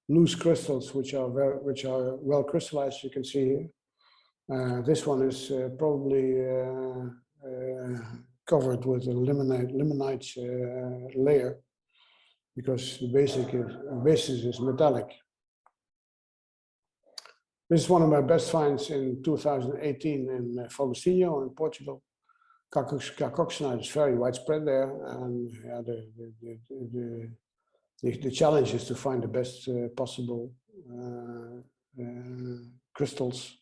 loose crystals which are well crystallized. You can see here. This one is probably covered with a limonite layer, because the basis is metallic. This is one of my best finds in 2018 in Famosinho in Portugal. Carcoxenite is very widespread there, and yeah, the challenge is to find the best possible crystals,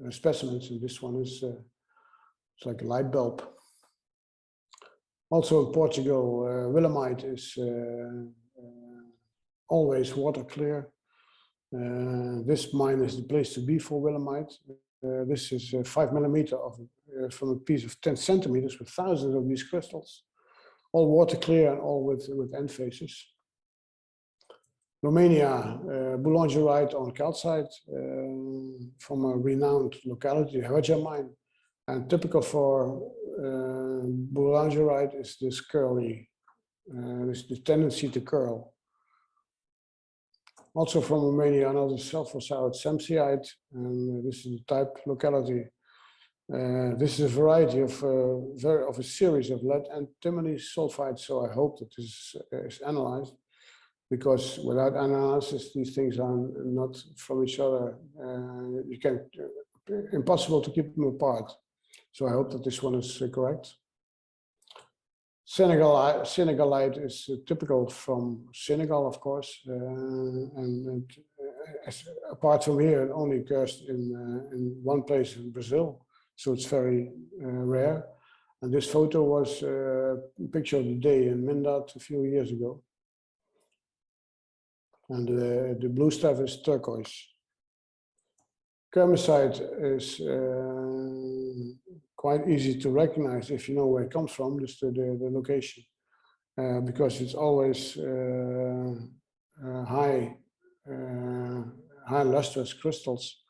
specimens, and this one is it's like a light bulb. Also in Portugal, willemite is always water clear. This mine is the place to be for willemite. This is 5 millimeter from a piece of 10 centimeters with thousands of these crystals, all water clear and all with end faces. Romania, boulangerite on calcite from a renowned locality, Hoja mine. And typical for boulangerite is this curly, this tendency to curl. Also from Romania, another sulfur-soured samsiite, and this is the type locality. This is a variety of a series of lead antimony sulfides, so I hope that this is analyzed, because without analysis, these things are not from each other. You can impossible to keep them apart. So I hope that this one is correct. Senegalite is typical from Senegal, of course, and apart from here, it only occurs in one place in Brazil, so it's very rare. And this photo was a picture of the day in Mindat a few years ago. And the blue stuff is turquoise. Kermesite is quite easy to recognize if you know where it comes from, just the location, because it's always high lustrous crystals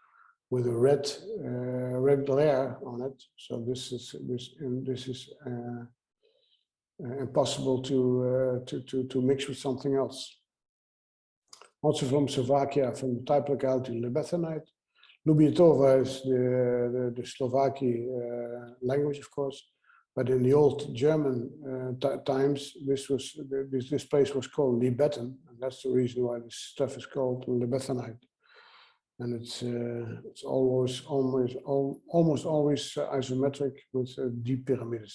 with a red layer on it. So this is impossible to mix with something else. Also from Slovakia, from the type locality Lebethanite. Lubiatova is the Slovaki language, of course, but in the old German times, this place was called Libeten, and that's the reason why this stuff is called Lebethanite. And it's almost always isometric with deep pyramids.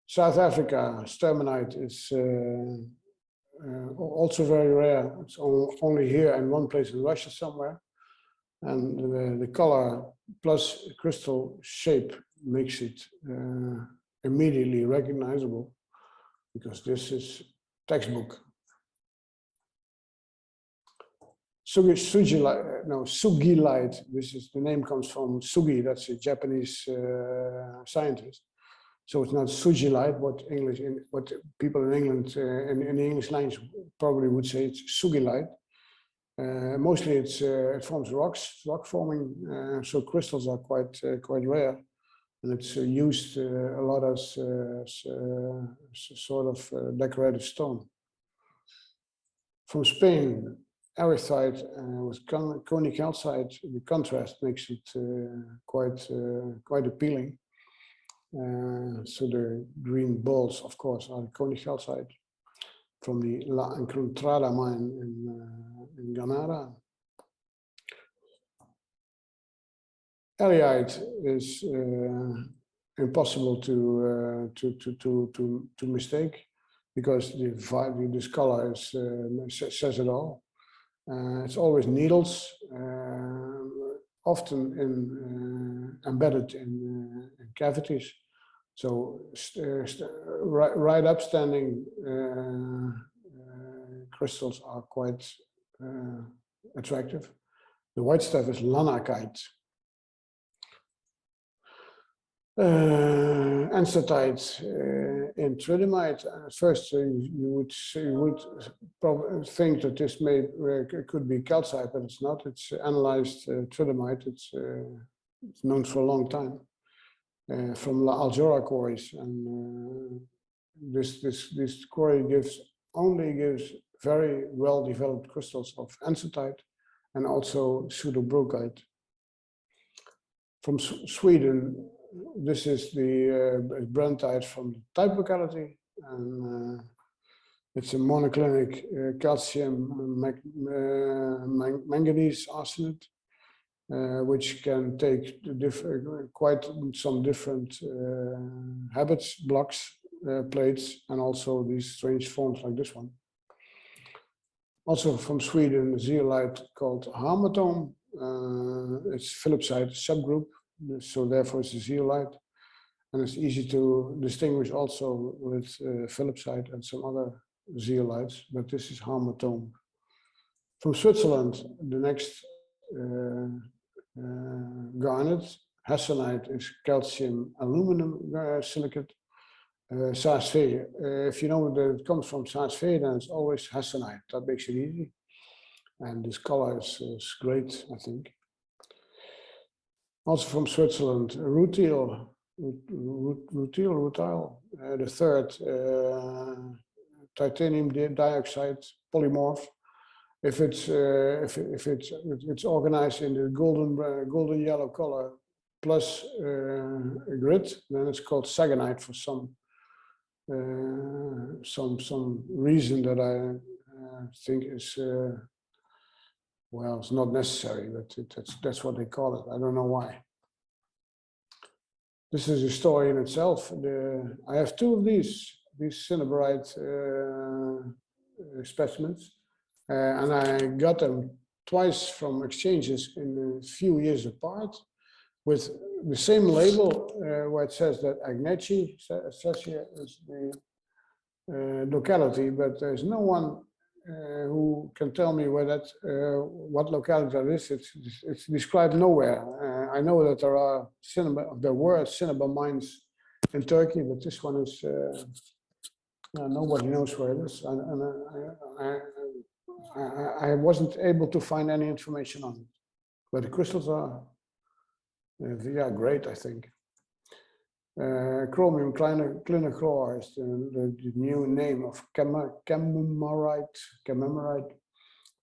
South Africa, Sturmanite is also very rare. It's only here and one place in Russia somewhere. And the color plus crystal shape makes it immediately recognizable, because this is textbook. Sugilite. This is, the name comes from Sugi. That's a Japanese scientist. So it's not Sugilite. What people in England in the English language probably would say it's Sugilite. Mostly it forms rock forming. So crystals are quite rare, and it's used a lot as sort of decorative stone. From Spain, erythite with coney calcite. The contrast makes it quite appealing. So the green balls, of course, are coney calcite from the La Encontrada mine in Granada. Erieite is impossible to mistake, because this color says it all. It's always needles, often embedded in cavities. So right upstanding crystals are quite attractive. The white stuff is lanakite. Ancetite in tridymite. At first, you would probably think that this could be calcite, but it's not. It's analyzed tridymite. It's known for a long time from La Aljora quarries, and this quarry only gives very well developed crystals of ancetite and also pseudobrochite. From Sweden, this is the brentite from the type locality, and it's a monoclinic calcium manganese arsenate, which can take quite some different habits, blocks, plates, and also these strange forms like this one. Also from Sweden, a zeolite called Hamatome. It's Philipsite subgroup, so therefore it's a zeolite, and it's easy to distinguish also with Philipsite and some other zeolites, but this is Hamatome. From Switzerland, the next garnet, Hessenite, is calcium aluminum silicate. Saas-Vee, if you know that it comes from Saas-Vee, then it's always Hessenite. That makes it easy. And this color is great, I think. Also from Switzerland, rutile, the third titanium dioxide polymorph. If it's organized in the golden yellow color plus a grid, then it's called sagonite for some reason that I think is well, it's not necessary, but that's what they call it. I don't know why. This is a story in itself. I have two of these cinnabarite specimens, and I got them twice from exchanges in a few years apart, with the same label where it says that Agneci says here is the locality, but there's no one who can tell me where that what locality that is. It's described nowhere. I know that there were cinnabar mines in Turkey, but this one is nobody knows where it is. I wasn't able to find any information on it, but the crystals are yeah, great, I think. Chromium clinochlor is the new name of camemorite.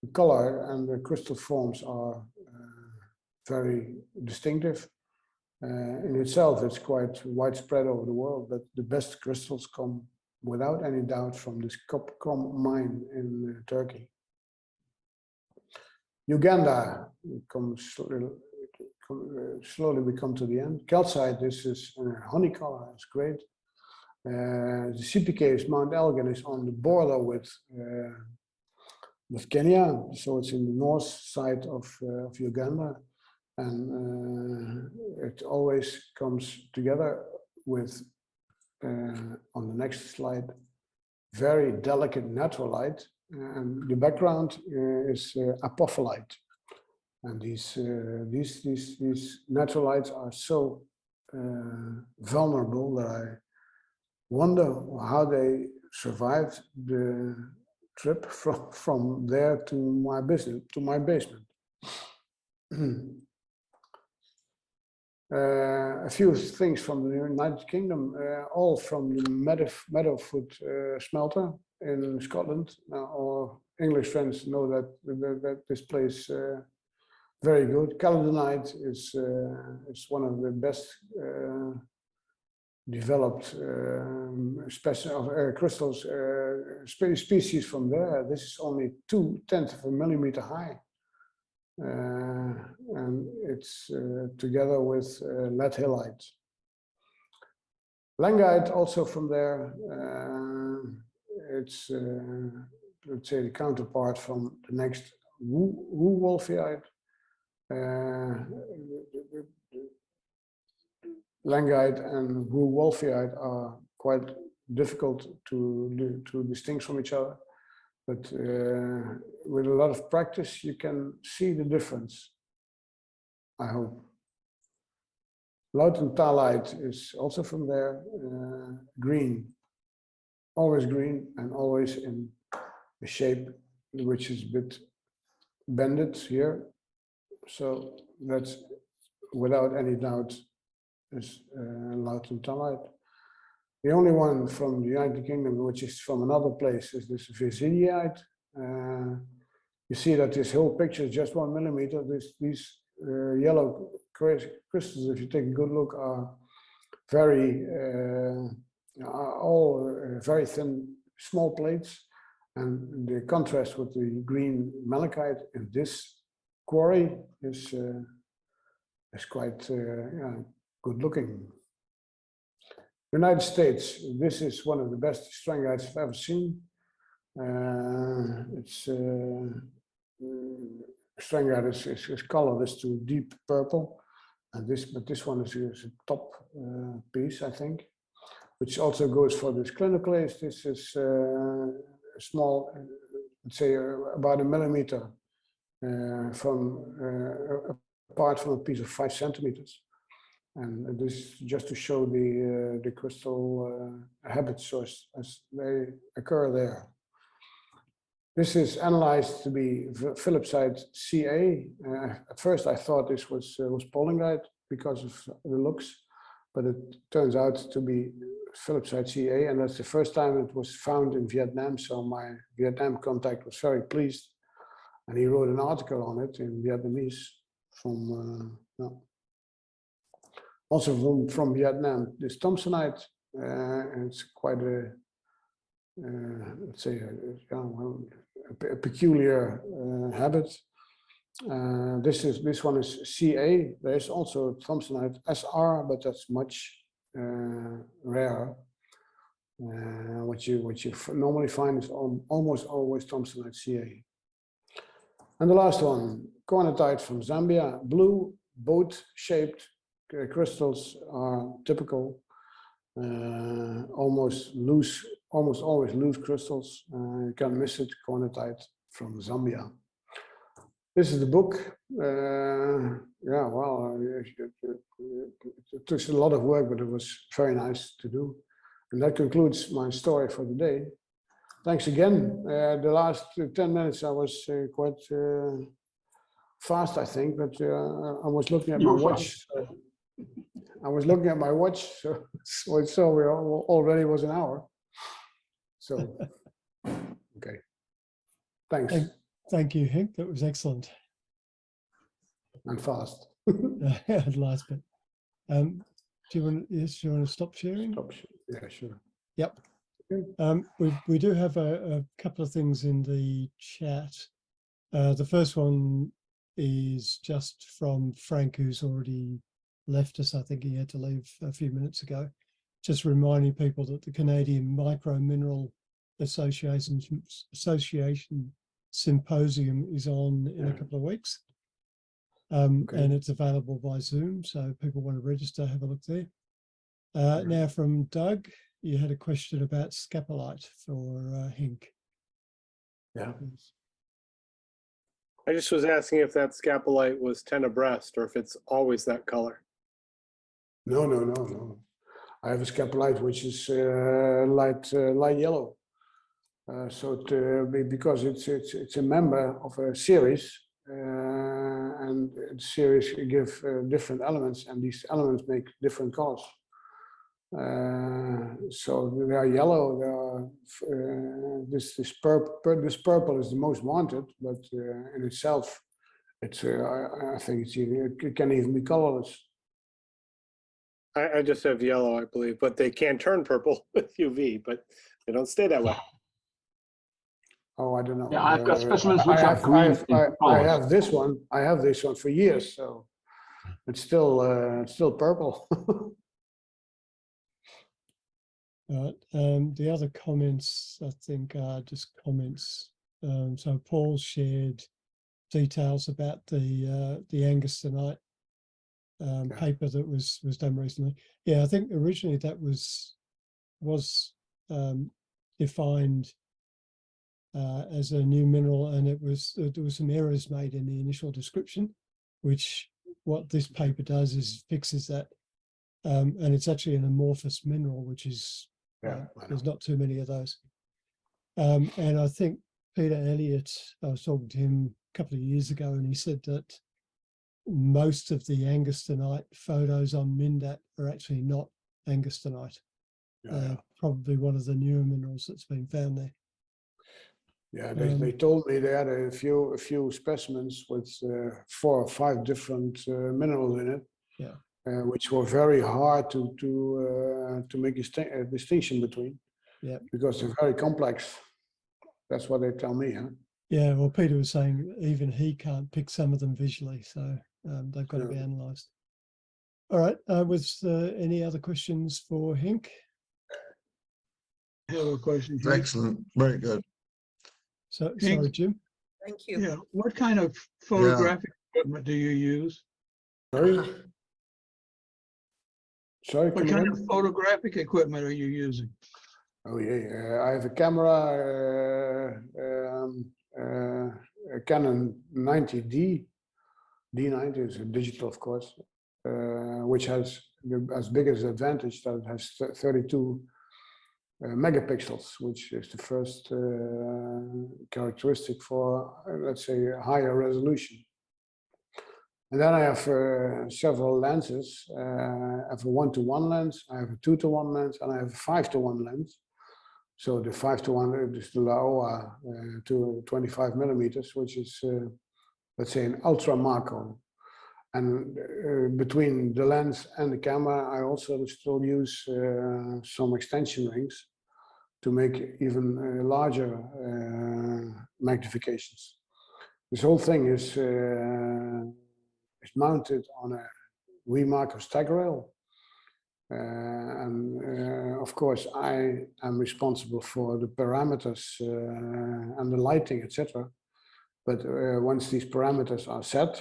The color and the crystal forms are very distinctive. In itself, it's quite widespread over the world, but the best crystals come without any doubt from this Kopkrom mine in Turkey. Uganda comes slowly we come to the end. Calcite, this is honey color, it's great. The CPK Mount Elgin is on the border with Kenya, so it's in the north side of Uganda, and it always comes together with, on the next slide, very delicate natural and the background is apophyllite, and these naturalites are so vulnerable that I wonder how they survived the trip from there to my basement. A few things from the United Kingdom, all from the Meadowfoot smelter in Scotland. Our English friends know that this place very good. Caledonite is one of the best developed crystals species from there. This is only 0.2 of a millimeter high. And it's together with latellite. Langite also from there. It's let's say the counterpart from the next Wolfite. Langite and Wolfite are quite difficult to distinguish from each other. But with a lot of practice, you can see the difference, I hope. Lautenthalite is also from there, green, always green and always in a shape which is a bit bended here. So that's without any doubt is Lautenthalite. The only one from the United Kingdom, which is from another place, is this Visidiite. You see that this whole picture is just 1 millimeter. These yellow crystals, if you take a good look, are all very thin, small plates. And the contrast with the green malachite in this quarry is quite good looking. United States, this is one of the best strangites I've ever seen. Strangite is colored is to deep purple, and this one is a top piece, I think, which also goes for this clinicalase. This is a small, let's say about 1 millimeter apart from a piece of 5 centimeters. And this just to show the crystal habits as they occur there. This is analyzed to be Philipsite Ca. At first I thought this was paulingite because of the looks, but it turns out to be Philipsite Ca, and that's the first time it was found in Vietnam. So my Vietnam contact was very pleased, and he wrote an article on it in Vietnamese from. Also from Vietnam, this Thompsonite, it's quite a, let's say, a peculiar habit. This one is Ca. There's also Thompsonite SR, but that's much rarer. What you normally find is almost always Thompsonite Ca. And the last one, cornetite from Zambia, blue, boat-shaped. Crystals are typical, almost always loose crystals. You can't miss it, cornetite from Zambia. This is the book. Yeah, well, it took a lot of work, but it was very nice to do. And that concludes my story for the day. Thanks again. The last 10 minutes I was quite fast, I think, but I was looking at my watch. I was looking at my watch, so we already was an hour. So, okay. Thanks. Thank you, Henk. That was excellent. And fast. Last bit. Do you want? Yes, you want to stop sharing? Yeah, sure. Yep. We do have a couple of things in the chat. The first one is just from Frank, who's already left us. I think he had to leave a few minutes ago. just reminding people that the Canadian Micromineral Association Symposium is on in a couple of weeks. And it's available by Zoom, so people want to register, have a look there. Now from Doug, you had a question about scapolite for Henk. Yeah. I just was asking if that scapolite was 10 abreast or if it's always that color. No. I have a scapolite which is light yellow. Because it's a member of a series, and the series give different elements, and these elements make different colors. So they are yellow. This purple is the most wanted, but in itself, I think it can even be colorless. I just have yellow, I believe, but they can turn purple with UV, but they don't stay that way. Oh, I don't know. Yeah, I've got specimens which are green. I have this one. I have this one for years, so it's still purple. Right. The other comments, I think, are just comments. So Paul shared details about the Angustonite paper that was done recently. Yeah, I think originally that was defined as a new mineral, and there was some errors made in the initial description, which what this paper does is fixes that, and it's actually an amorphous mineral, which is there's not too many of those. And I think Peter Elliott, I was talking to him a couple of years ago, and he said that most of the Angustonite photos on Mindat are actually not Angustonite. Probably one of the newer minerals that's been found there. Yeah, they told me they had a few specimens with 4 or 5 different minerals in it. Yeah. Which were very hard to make a distinction between. Yeah. Because they're very complex. That's what they tell me. Huh? Yeah. Well, Peter was saying even he can't pick some of them visually, so they've got to be analysed. All right. Was there any other questions for Henk? I have a question. Excellent, very good. So, Henk, sorry, Jim. Thank you. Yeah, what kind of photographic equipment do you use? Sorry, What kind of photographic equipment are you using? Oh yeah, I have a camera, a Canon 90D. D90 is a digital, of course, which has as biggest advantage that it has 32 megapixels, which is the first characteristic for, let's say, a higher resolution. And then I have several lenses. I have a 1:1 lens, I have a 2:1 lens, and I have a 5:1 lens. So the 5:1 is the Laowa to 25 millimeters, which is, let's say, an ultra macro. And between the lens and the camera, I also still use some extension rings to make even larger magnifications. This whole thing is mounted on a Wemarker stag rail. Of course, I am responsible for the parameters and the lighting, etc. But once these parameters are set,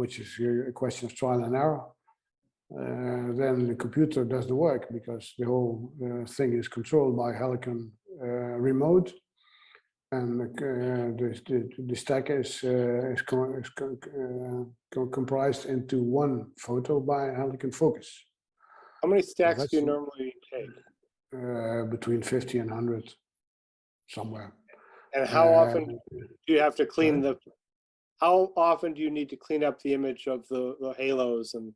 which is a question of trial and error, then the computer does the work, because the whole thing is controlled by Helicon remote, and the stack is comprised into one photo by Helicon focus. How many stacks do you normally take? Between 50 and 100, somewhere. And how often do you have to clean the? How often do you need to clean up the image of the halos and?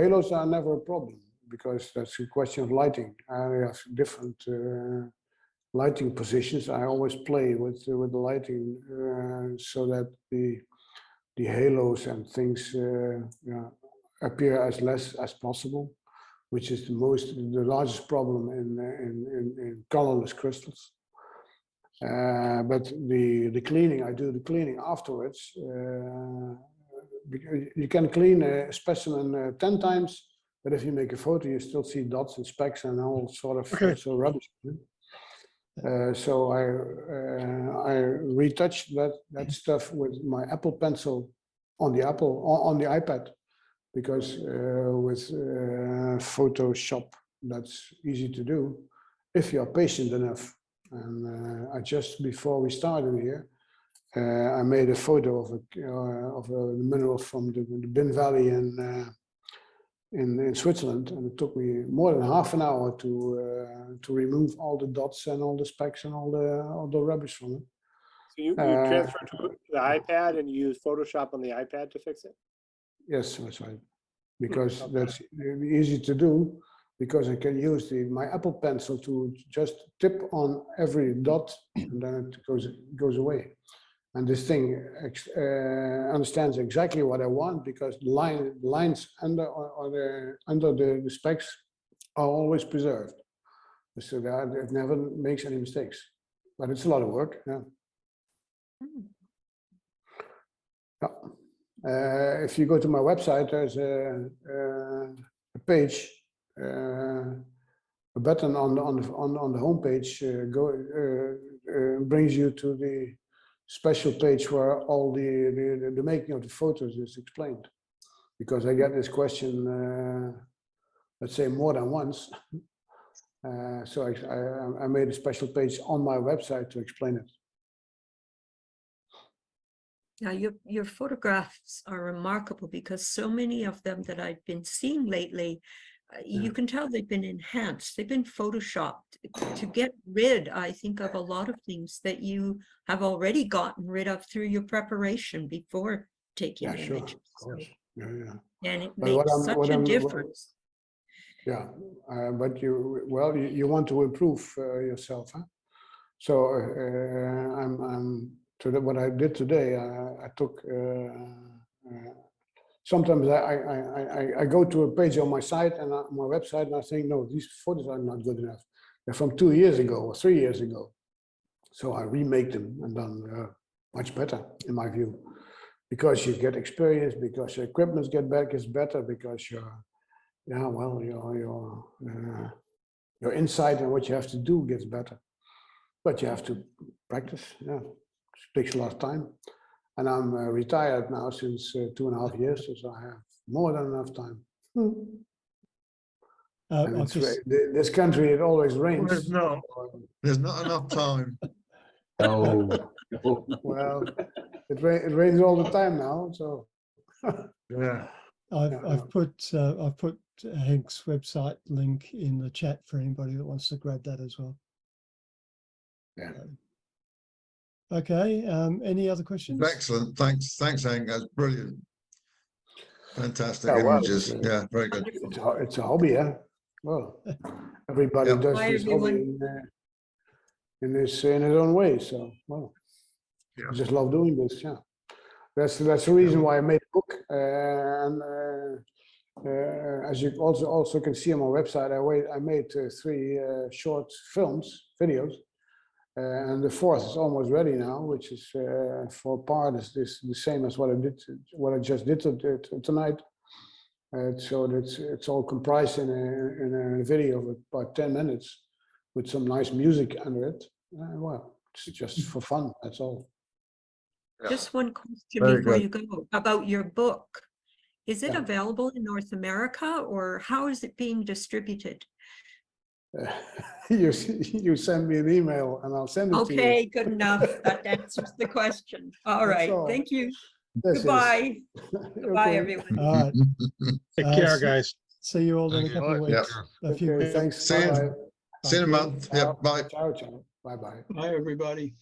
Halos are never a problem, because that's a question of lighting. I have different lighting positions. I always play with the lighting so that the halos and things appear as less as possible, which is the largest problem in colorless crystals. But the cleaning, I do the cleaning afterwards. you can clean a specimen 10 times, but if you make a photo, you still see dots and specks and all sort of so rubbish. So I retouched that stuff with my Apple Pencil on the iPad, because with Photoshop that's easy to do if you're patient enough. And I just before we started here, I made a photo of a mineral from the Bin Valley in Switzerland, and it took me more than half an hour to remove all the dots and all the specks and all the rubbish from it. So you transferred to the iPad and you use Photoshop on the iPad to fix it? Yes, that's right. Because that's easy to do, because I can use my Apple Pencil to just tip on every dot and then it goes away. And this thing understands exactly what I want, because lines under the specs are always preserved, so that it never makes any mistakes. But it's a lot of work. Yeah. Yeah. If you go to my website, there's a page, a button on the home page brings you to the special page where all the making of the photos is explained, because I get this question, let's say more than once. So I made a special page on my website to explain it. Now, your photographs are remarkable, because so many of them that I've been seeing lately, you can tell they've been enhanced, they've been photoshopped to get rid, I think, of a lot of things that you have already gotten rid of through your preparation before taking Yeah, sure, images. of course. Yeah. And it But makes such a difference. Yeah, but you want to improve yourself, huh? So what I did today, I took. Sometimes I go to a page on my site and on my website, and I think, no, these photos are not good enough. They're from 2 years ago or 3 years ago. So I remake them and done much better, in my view, because you get experience, because your equipment gets better, because your insight and what you have to do gets better. But you have to practice. Yeah, it takes a lot of time. And I'm retired now since 2.5 years, so I have more than enough time. And this country, it always rains. There's not enough time. Oh. Well, it rains all the time now, so. Yeah. I've put Henk's website link in the chat for anybody that wants to grab that as well. Yeah. Okay. Any other questions? Excellent. Thanks, Henk. That's brilliant. Fantastic Yeah, well, images. Yeah, very good. It's a hobby, yeah. Well, everybody Yeah. does Bye, this everyone. hobby in his own way. So, well, Yeah. I just love doing this. Yeah, that's the reason why I made a book. As you also can see on my website, I made 3 short videos. And the 4th is almost ready now, which is for part is the same as what I just did tonight. So it's all comprised in a video of about 10 minutes with some nice music under it. Well, it's just for fun. That's all. Just one question Very before good. you go about your book. Is it Yeah. available in North America, or how is it being distributed? You send me an email and I'll send it to you. Okay, good enough. That answers the question. All That's right, all. thank you. This is- Goodbye. Goodbye, Okay. everyone. All right. Take care, guys. See you all in a couple of Yeah. weeks. A few Okay, weeks. thanks. See you. Bye-bye. See you in a month. Yeah, bye. Ciao, ciao. Bye-bye. Bye, everybody.